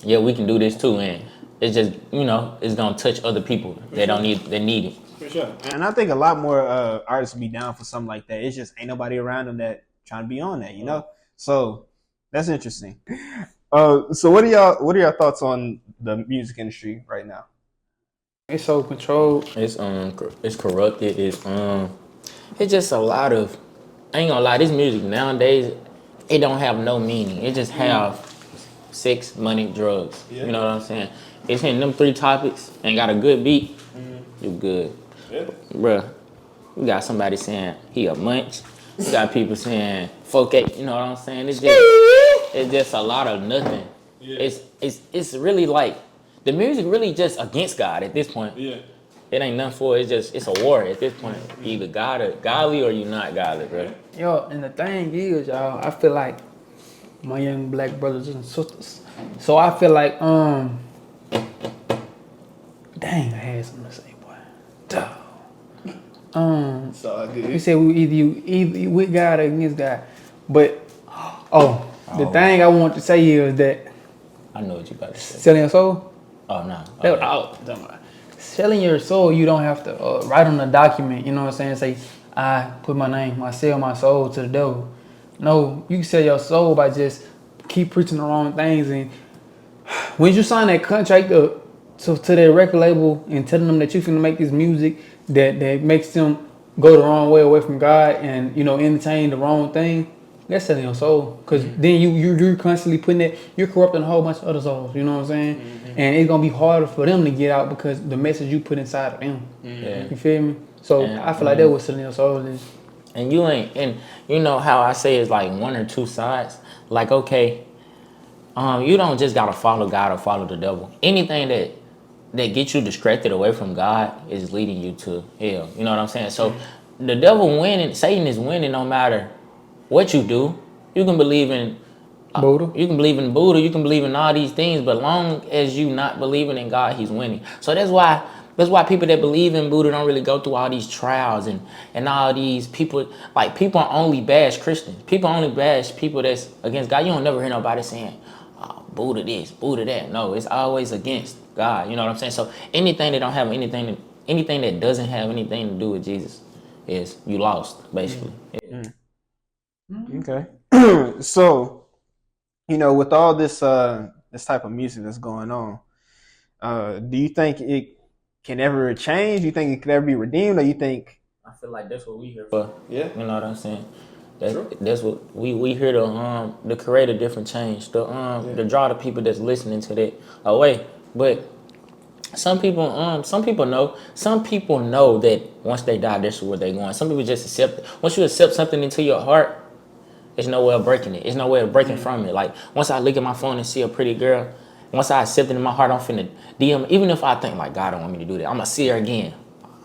B: yeah, we can do this too, and it's just, it's gonna touch other people that need it.
A: For sure. And I think a lot more artists will be down for something like that. It's just ain't nobody around them that trying to be on that, you know? So that's interesting. So what are your thoughts on the music industry right now?
C: It's so controlled.
B: It's corrupted. It's just a lot of, I ain't gonna lie, this music nowadays, it don't have no meaning. It just have sex, money, drugs. Yeah. You know what I'm saying? It's hitting them 3 topics and got a good beat. You good. Yeah. Bruh. We got somebody saying he a munch. We got people saying fuck it. You know what I'm saying? It's just a lot of nothing. Yeah. It's really like the music really just against God at this point.
D: Yeah.
B: It ain't nothing for it. It's a war at this point. Either godly or you not godly, bro.
C: Yo, and the thing is, y'all, I feel like my young black brothers and sisters. So I feel like, dang, I had something to say, boy. Duh.
D: It's all good.
C: You said we either with God or against God, but the thing I want to say is that
B: I know what you about to say.
C: selling your soul.
B: Oh no.
C: Selling your soul, you don't have to write on a document. You know what I'm saying? Say I put my name, I sell my soul to the devil. No, you can sell your soul by just keep preaching the wrong things. And when you sign that contract to their record label and telling them that you're finna make this music that makes them go the wrong way away from God and, you know, entertain the wrong thing, that's selling your soul. Because then you're constantly putting that, you're corrupting a whole bunch of other souls, you know what I'm saying? And it's going to be harder for them to get out because the message you put inside of them. You feel me? So I feel like that was selling your soul.
B: And you ain't, and you know how I say it's like one or two sides. Like, okay, you don't just gotta follow God or follow the devil. Anything that gets you distracted away from God is leading you to hell. You know what I'm saying? So the devil winning, Satan is winning no matter what you do. You can believe in
C: Buddha.
B: You can believe in Buddha. You can believe in all these things, but long as you not believing in God, he's winning. So that's why people that believe in Buddha don't really go through all these trials and all these people. Like, people only bash Christians. People only bash people that's against God. You don't never hear nobody saying, oh, Buddha this, Buddha that. No, it's always against God. You know what I'm saying? So anything that don't have anything that doesn't have anything to do with Jesus is you lost, basically.
A: Okay. So, you know, with all this this type of music that's going on, do you think it can ever change? You think it could ever be redeemed, or you think?
B: I feel like that's what we here for.
D: Yeah.
B: You know what I'm saying? That's what we here to create a different change, to draw the people that's listening to that away. But some people know that once they die, that's where they're going. Some people just accept it. Once you accept something into your heart, there's no way of breaking it. There's no way of breaking from it. Like, once I look at my phone and see a pretty girl, once I accept it in my heart, I'm finna DM. Even if I think like God don't want me to do that, I'm gonna see her again.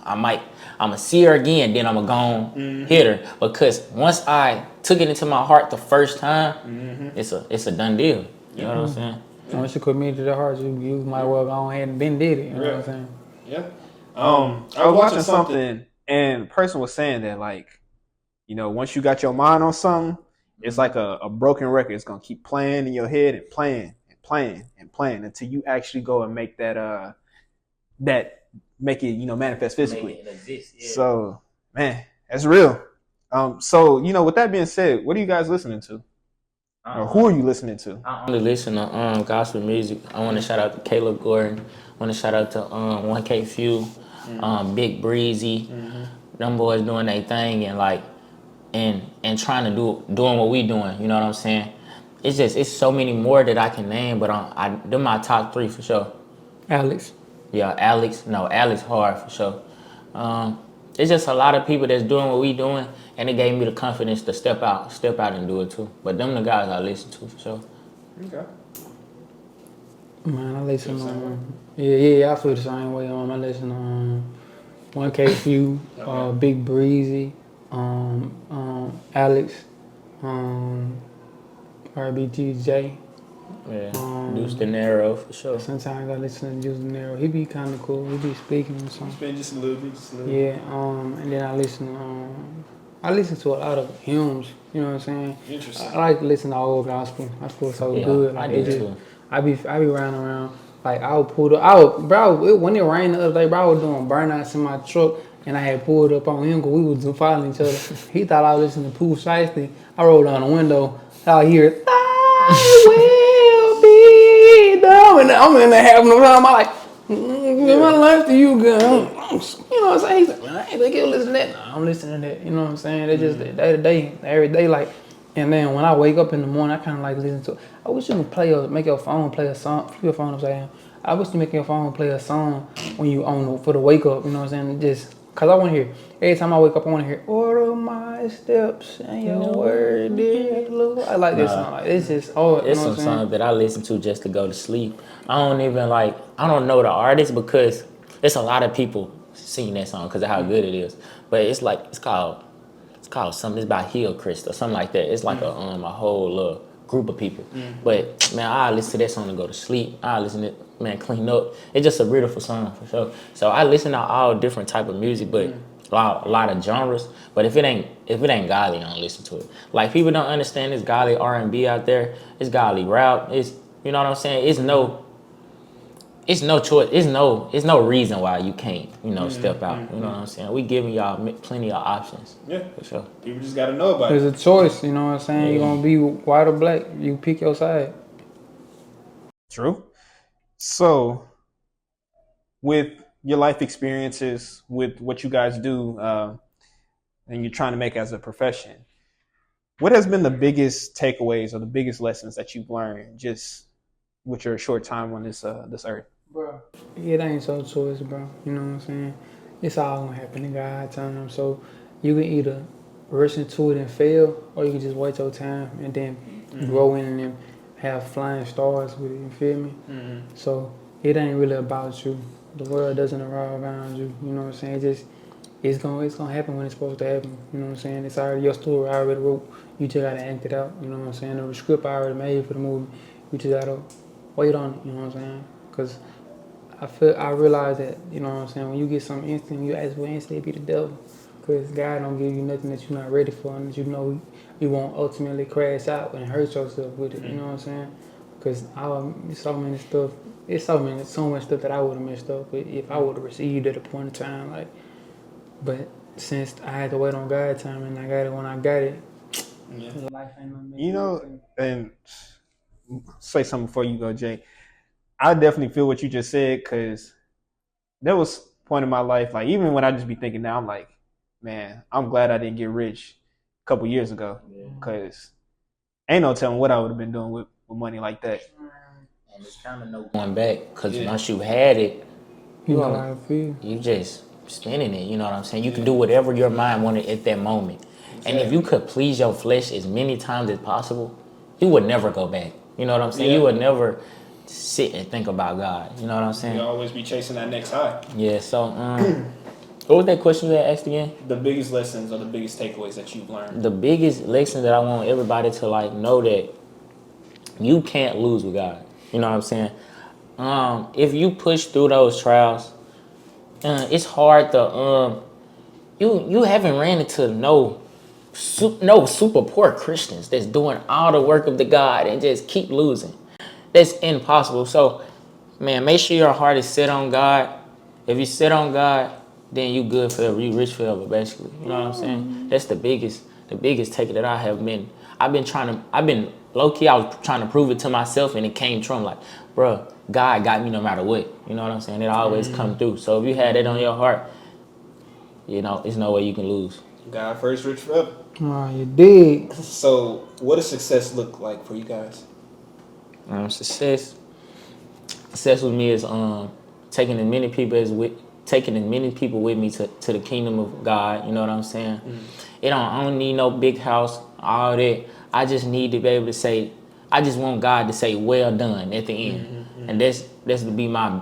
B: I'm gonna see her again, then I'm gonna go on hit her. Because once I took it into my heart the first time, it's a done deal. You know what I'm saying?
C: Once you commit to the heart, you might well go ahead and been did it. You know what I'm saying?
D: Yeah.
A: I was watching something, and the person was saying that, like, you know, once you got your mind on something, it's like a broken record. It's gonna keep playing in your head and playing and playing and playing until you actually go and make that make it, you know, manifest physically.
B: Make it exist, yeah.
A: So, man, that's real. So, you know, with that being said, what are you guys listening to? Or who are you listening to?
B: I only listen to gospel music. I want to shout out to Caleb Gordon. I want to shout out to 1K Few, Big Breezy. Them boys doing their thing and like and trying to doing what we doing. You know what I'm saying? It's so many more that I can name, but they're my top 3 for sure.
C: Alex.
B: Yeah, Alex hard for sure. It's just a lot of people that's doing what we doing, and it gave me the confidence to step out and do it too. But them the guys I listen to for sure.
D: Okay.
C: Man, I listen to I feel the same way. I listen to 1K Few, Big Breezy, Alex, RBGJay.
B: Yeah, Deuce De Niro for sure.
C: Sometimes I listen to Deuce De Niro. He be kind of cool. He be speaking and something.
D: Spend just a little bit.
C: Yeah, and then I listen to a lot of hymns. You know what I'm saying?
D: Interesting.
C: I like to listen to old gospel. I feel so good. Like,
B: I do too.
C: I be running around. Like, when it rained the other day, bro, I was doing burnouts in my truck, and I had pulled up on him because we was following each other. He thought I was listening to Pooh Shiesty. I rolled down the window. I hear, I will be done. And I'm in there having a time. I'm like, my life to you, girl. You know what I'm saying? He's like, man, I ain't think he'll listen to that. No, I'm listening to that. You know what I'm saying? They just day to day, every day, like. And then when I wake up in the morning, I kind of like listen to it. I wish you could make your phone play a song. Flip your phone upside down. I wish you make your phone play a song when you for the wake up. You know what I'm saying? Just Cause I want to hear, every time I wake up, I want to hear, order my steps and your word, dear Lord. I like this song. Like, it's just,
B: It's
C: you know
B: some
C: what I'm saying?
B: songs that I listen to just to go to sleep. I don't know the artist because it's a lot of people sing that song because of how good it is. But it's called something. It's by Hillcrest or something like that. It's like a whole group of people. But man, I listen to that song to go to sleep. I listen to clean up. It's just a beautiful song for sure. So I listen to all different type of music, but a lot of genres. But if it ain't godly, I don't listen to it. Like people don't understand it's godly R&B out there. It's godly rap. It's you know what I'm saying. It's no choice. It's no reason why you can't step out. You know what I'm saying. We giving y'all plenty of options.
D: Yeah,
B: for sure.
D: People just gotta know about it.
C: There's a choice, you know what I'm saying?
B: Yeah.
C: You're gonna be white or black. You pick your side.
A: True. So, with your life experiences, with what you guys do, and you're trying to make as a profession, what has been the biggest takeaways or the biggest lessons that you've learned just with your short time on this earth?
C: Bro, it ain't so choice, bro. You know what I'm saying? It's all gonna happen in God's time. So you can either rush into it and fail, or you can just wait your time and then grow in and have flying stars with it. You feel me? So it ain't really about you. The world doesn't revolve around you. You know what I'm saying? It's gonna happen when it's supposed to happen. You know what I'm saying? It's already your story. I already wrote. You just gotta act it out. You know what I'm saying? The script I already made for the movie. You just gotta wait on it. You know what I'm saying? Because I realize that, you know what I'm saying, when you get something instant, you ask for instant, it be the devil. Because God don't give you nothing that you're not ready for and that you know you won't ultimately crash out and hurt yourself with it, you know what I'm saying? Because it's so much stuff that I would have messed up with if I would have received at a point in time. Like, but since I had to wait on God's time and I got it when I got it, life ain't no
A: You know, and say something before you go, Jay. I definitely feel what you just said because there was a point in my life, like even when I just be thinking now, I'm like, man, I'm glad I didn't get rich a couple years ago because ain't no telling what I would have been doing with money like that.
B: And it's kind of no going back because once you had it,
C: you know how I feel.
B: You just spending it. You know what I'm saying? You can do whatever your mind wanted at that moment. Exactly. And if you could please your flesh as many times as possible, you would never go back. You know what I'm saying? You would never sit and think about God. You know what I'm saying?
D: You always be chasing that next high.
B: Yeah. So, what was that question you had asked again?
D: The biggest lessons or the biggest takeaways that you've learned.
B: The biggest lesson that I want everybody to know that you can't lose with God. You know what I'm saying? If you push through those trials, it's hard to you haven't ran into no super poor Christians that's doing all the work of the God and just keep losing. That's impossible. So, man, make sure your heart is set on God. If you set on God, then you good forever. You rich forever, basically. You know what I'm saying? That's the biggest take that I have been. I've been low key. I was trying to prove it to myself, and it came true. I'm like, bro, God got me no matter what. You know what I'm saying? It always come through. So if you had that on your heart, there's no way you can lose.
D: God first, rich forever.
C: Oh, you did.
D: So, what does success look like for you guys?
B: Success with me is taking as many people with me to the kingdom of God. You know what I'm saying? I don't need no big house, all that. I just need to be able to say, I just want God to say, well done at the end. And that's to be my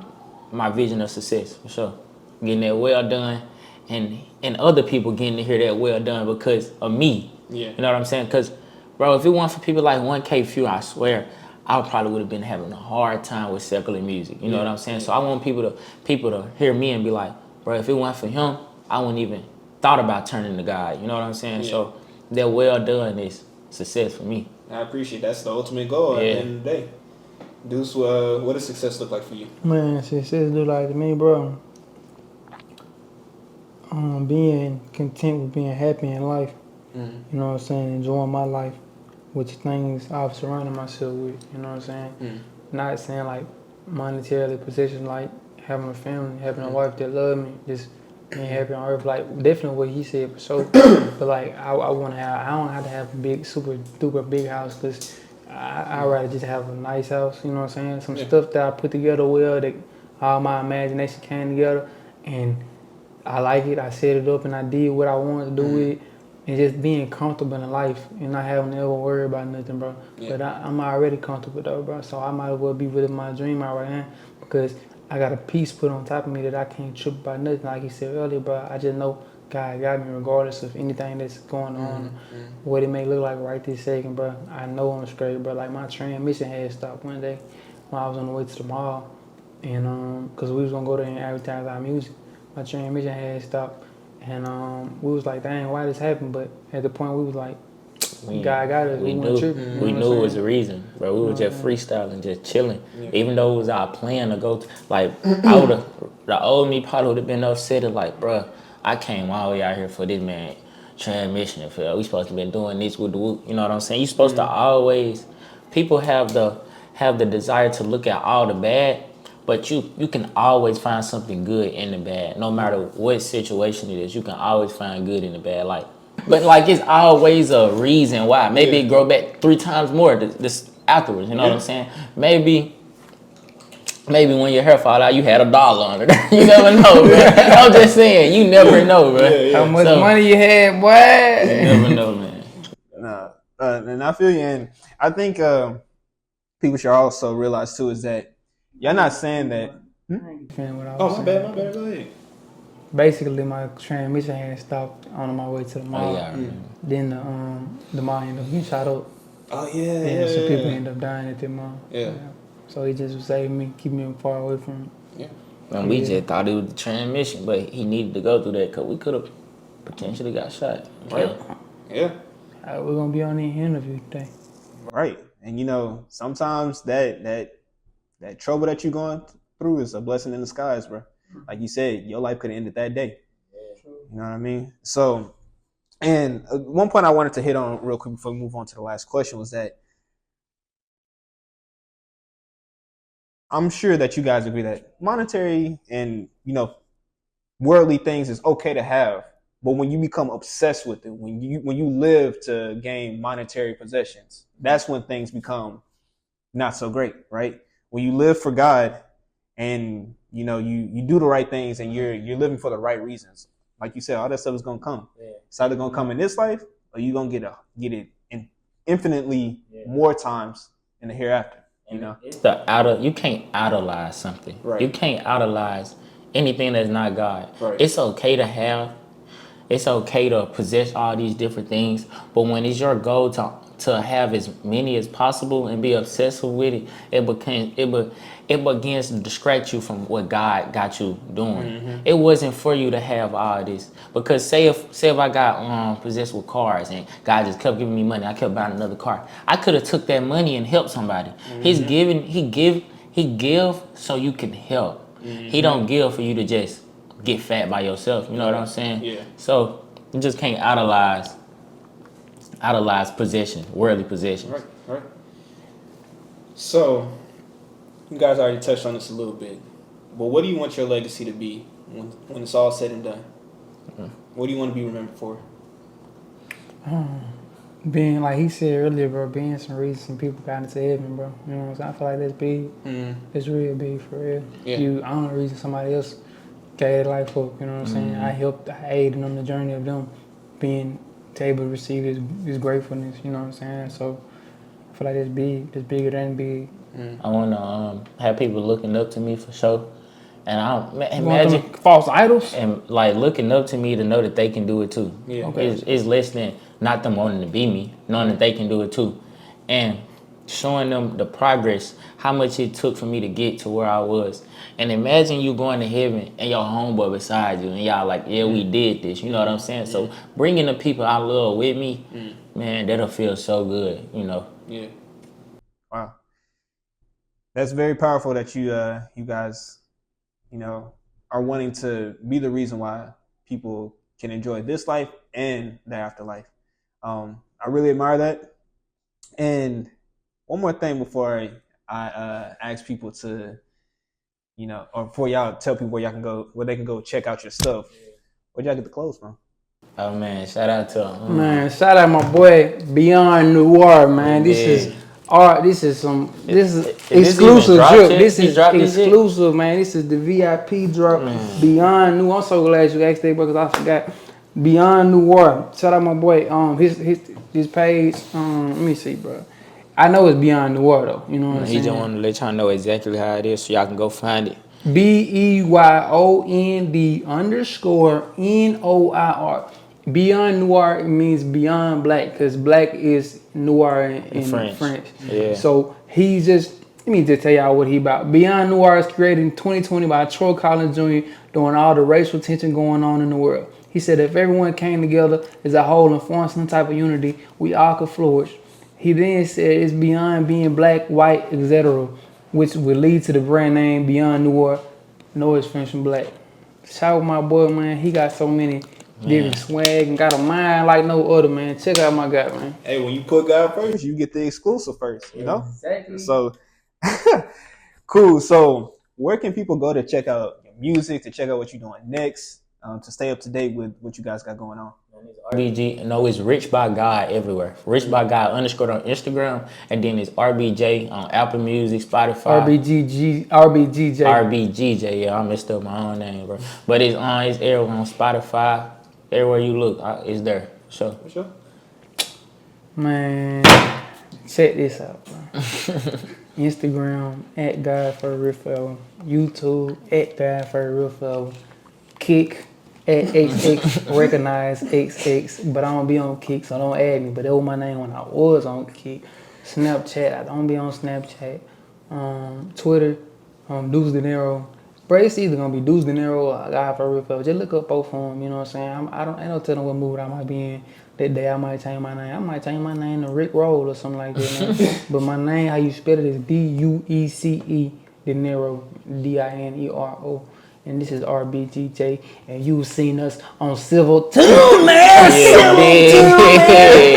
B: vision of success, for sure. Getting that well done and other people getting to hear that well done because of me. Yeah. You know what I'm saying? Because, bro, if it weren't for people like 1K Few, I swear, I probably would have been having a hard time with secular music. You know what I'm saying? So I want people to hear me and be like, bro, if it weren't for him, I wouldn't even thought about turning to God. You know what I'm saying? Yeah. So that well done is success for me.
D: I appreciate that's the ultimate goal at the end of the day. Deuce, what does success look like for you?
C: Man, success look like to me, bro. Being content with being happy in life. You know what I'm saying? Enjoying my life with the things I've surrounded myself with. You know what I'm saying? Not saying like monetarily position, like having a family, having a wife that love me, just being happy on earth. Like definitely what he said for sure. But like I want to have, I don't have to have a big, super duper big house because I'd rather just have a nice house. You know what I'm saying? Some stuff that I put together well, that all my imagination came together, and I like it. I set it up and I did what I wanted to do with it. And just being comfortable in life and not having to ever worry about nothing, bro. Yeah. But I'm already comfortable though, bro. So I might as well be with my dream out right now because I got a piece put on top of me that I can't trip about nothing. Like you said earlier, bro. I just know God got me regardless of anything that's going on, what it may look like right this second, bro. I know I'm straight, bro. Like my transmission had stopped one day when I was on the way to the mall, and cause we was gonna go there and advertise our music. My transmission had stopped. And we was like, dang, why this happened? But at the point we was like, God got us.
B: We knew.
C: Tripping,
B: we knew it was a reason, bro. We were just freestyling, just chilling. Yeah. Even though it was our plan to go, the old me probably would have been upset. Like, bro, I came all the way out here for this man transmission. We supposed to been doing this with the whoop. You know what I'm saying? You supposed to always. People have the desire to look at all the bad. But you can always find something good in the bad. No matter what situation it is, you can always find good in the bad. But it's always a reason why. Maybe it grow back 3 times more this afterwards. You know what I'm saying? Maybe when your hair fall out, you had $1 on it. You never know, man. I'm just saying, you never know, bro.
C: How much money you had, boy?
B: You never know, man.
A: And I feel you, and I think people should also realize too is that. You're not saying that.
D: My bad. Go ahead.
C: Basically, my transmission had stopped on my way to the mall. Then the mall ended up getting shot up.
D: Oh yeah.
C: Some people ended up dying at the mall.
D: Yeah.
C: So he just saved me, keep me far away from it.
B: Yeah. And we just thought it was the transmission, but he needed to go through that because we could have potentially got shot.
D: Right. Yeah.
C: We're gonna be on the interview today.
A: Right, and sometimes that trouble that you're going through is a blessing in disguise, bro. Like you said, your life could have ended that day. You know what I mean? So, and one point I wanted to hit on real quick before we move on to the last question was that I'm sure that you guys agree that monetary and, worldly things is okay to have. But when you become obsessed with it, when you live to gain monetary possessions, that's when things become not so great, right? When you live for God and you do the right things and you're living for the right reasons, like you said, all that stuff is gonna come. Yeah. It's either gonna come in this life or you're gonna get it in infinitely more times in the hereafter.
B: It's you can't idolize something. Right. You can't idolize anything that's not God. Right. It's okay to have. It's okay to possess all these different things, but when it's your goal to have as many as possible and be obsessive with it, it begins to distract you from what God got you doing. Mm-hmm. It wasn't for you to have all this, because say if I got possessed with cars and God just kept giving me money, I kept buying another car. I could have took that money and helped somebody. Mm-hmm. He give so you can help. Mm-hmm. He don't give for you to just get fat by yourself. You know what I'm saying? Yeah. So you just can't idolize possession, worldly possessions.
D: Right. So, you guys already touched on this a little bit, but what do you want your legacy to be when it's all said and done? Mm-hmm. What do you want to be remembered for?
C: Being, like he said earlier, bro, being some reason some people got into heaven, bro. You know what I'm saying? I feel like that's big. Mm-hmm. It's real big, for real. Yeah. I'm the reason somebody else gave their life up, you know what I'm saying? I aided on the journey of them being able to receive his gratefulness, you know what I'm saying? So I feel like it's big. It's bigger than big.
B: I want to have people looking up to me for sure. And I imagine
C: false idols
B: and like looking up to me to know that they can do it too. Yeah. Okay. It's less than not them wanting to be me, knowing that they can do it too, and showing them the progress, how much it took for me to get to where I was. And imagine you going to heaven and your homeboy beside you and y'all like, yeah, we did this. You know what I'm saying? So bringing the people I love with me, man, that'll feel so good.
D: Yeah.
A: Wow. That's very powerful that you guys, are wanting to be the reason why people can enjoy this life and the afterlife. I really admire that. And one more thing before I ask people to, or before y'all tell people where they can go check out your stuff. Where'd y'all get the clothes from?
B: Oh man, shout out to
C: man, shout out my boy Beyond Noir, man. This is This is
B: this
C: exclusive
B: even drop
C: drip.
B: yet?
C: This
B: He
C: is
B: dropped this shit?
C: exclusive, man. This is the VIP drop. Beyond New. I'm so glad you asked that because I forgot. Beyond New World. Shout out my boy. His page. Let me see, bro. I know it's Beyond New World though. You know what I'm
B: He
C: saying?
B: just want to let y'all know exactly how it is so y'all can go find it. BEYOND_NOIR. Beyond Noir means beyond black because black is noir in French. Yeah.
C: So he just, let me just tell y'all what he about. Beyond Noir is created in 2020 by Troy Collins Jr. during all the racial tension going on in the world. He said if everyone came together as a whole and formed some type of unity, we all could flourish. He then said it's beyond being black, white, etc., which would lead to the brand name Beyond Noir, noise French and black. Shout out my boy, man. He got so many different swag and got a mind like no other, man. Check out my guy, man.
A: Hey, when you put God first, you get the exclusive first, you know?
C: Exactly.
A: So, cool. So, where can people go to check out your music, to check out what you're doing next, to stay up to date with what you guys got going on?
B: RBG, no, it's Rich by God everywhere. Rich by God _ on Instagram, and then it's RBJ on Apple Music, Spotify.
C: RBGJay.
B: RBGJay, yeah, I messed up my own name, bro. But it's everywhere on Spotify. Everywhere you look, it's there. For sure.
C: Man, check this out, bro. Instagram at God for Real Forever. YouTube at God for Real Forever. Kick at XX recognize XX, but I don't be on Kick, so don't add me. But that was my name when I was on Kick. Snapchat, I don't be on Snapchat. Twitter, Deuce De Niro. Bro, it's either gonna be Deuce De Niro or God for Real Forever. Just look up both of them. You know what I'm saying? Ain't no telling what mood I might be in. That day I might change my name. I might change my name to Rick Roll or something like that, man. But my name, how you spell it, is DUECE De Niro, DINERO. And this is RBGJay, and you've seen us on Civil 2, man.
B: Yeah,
C: Civil 2, man.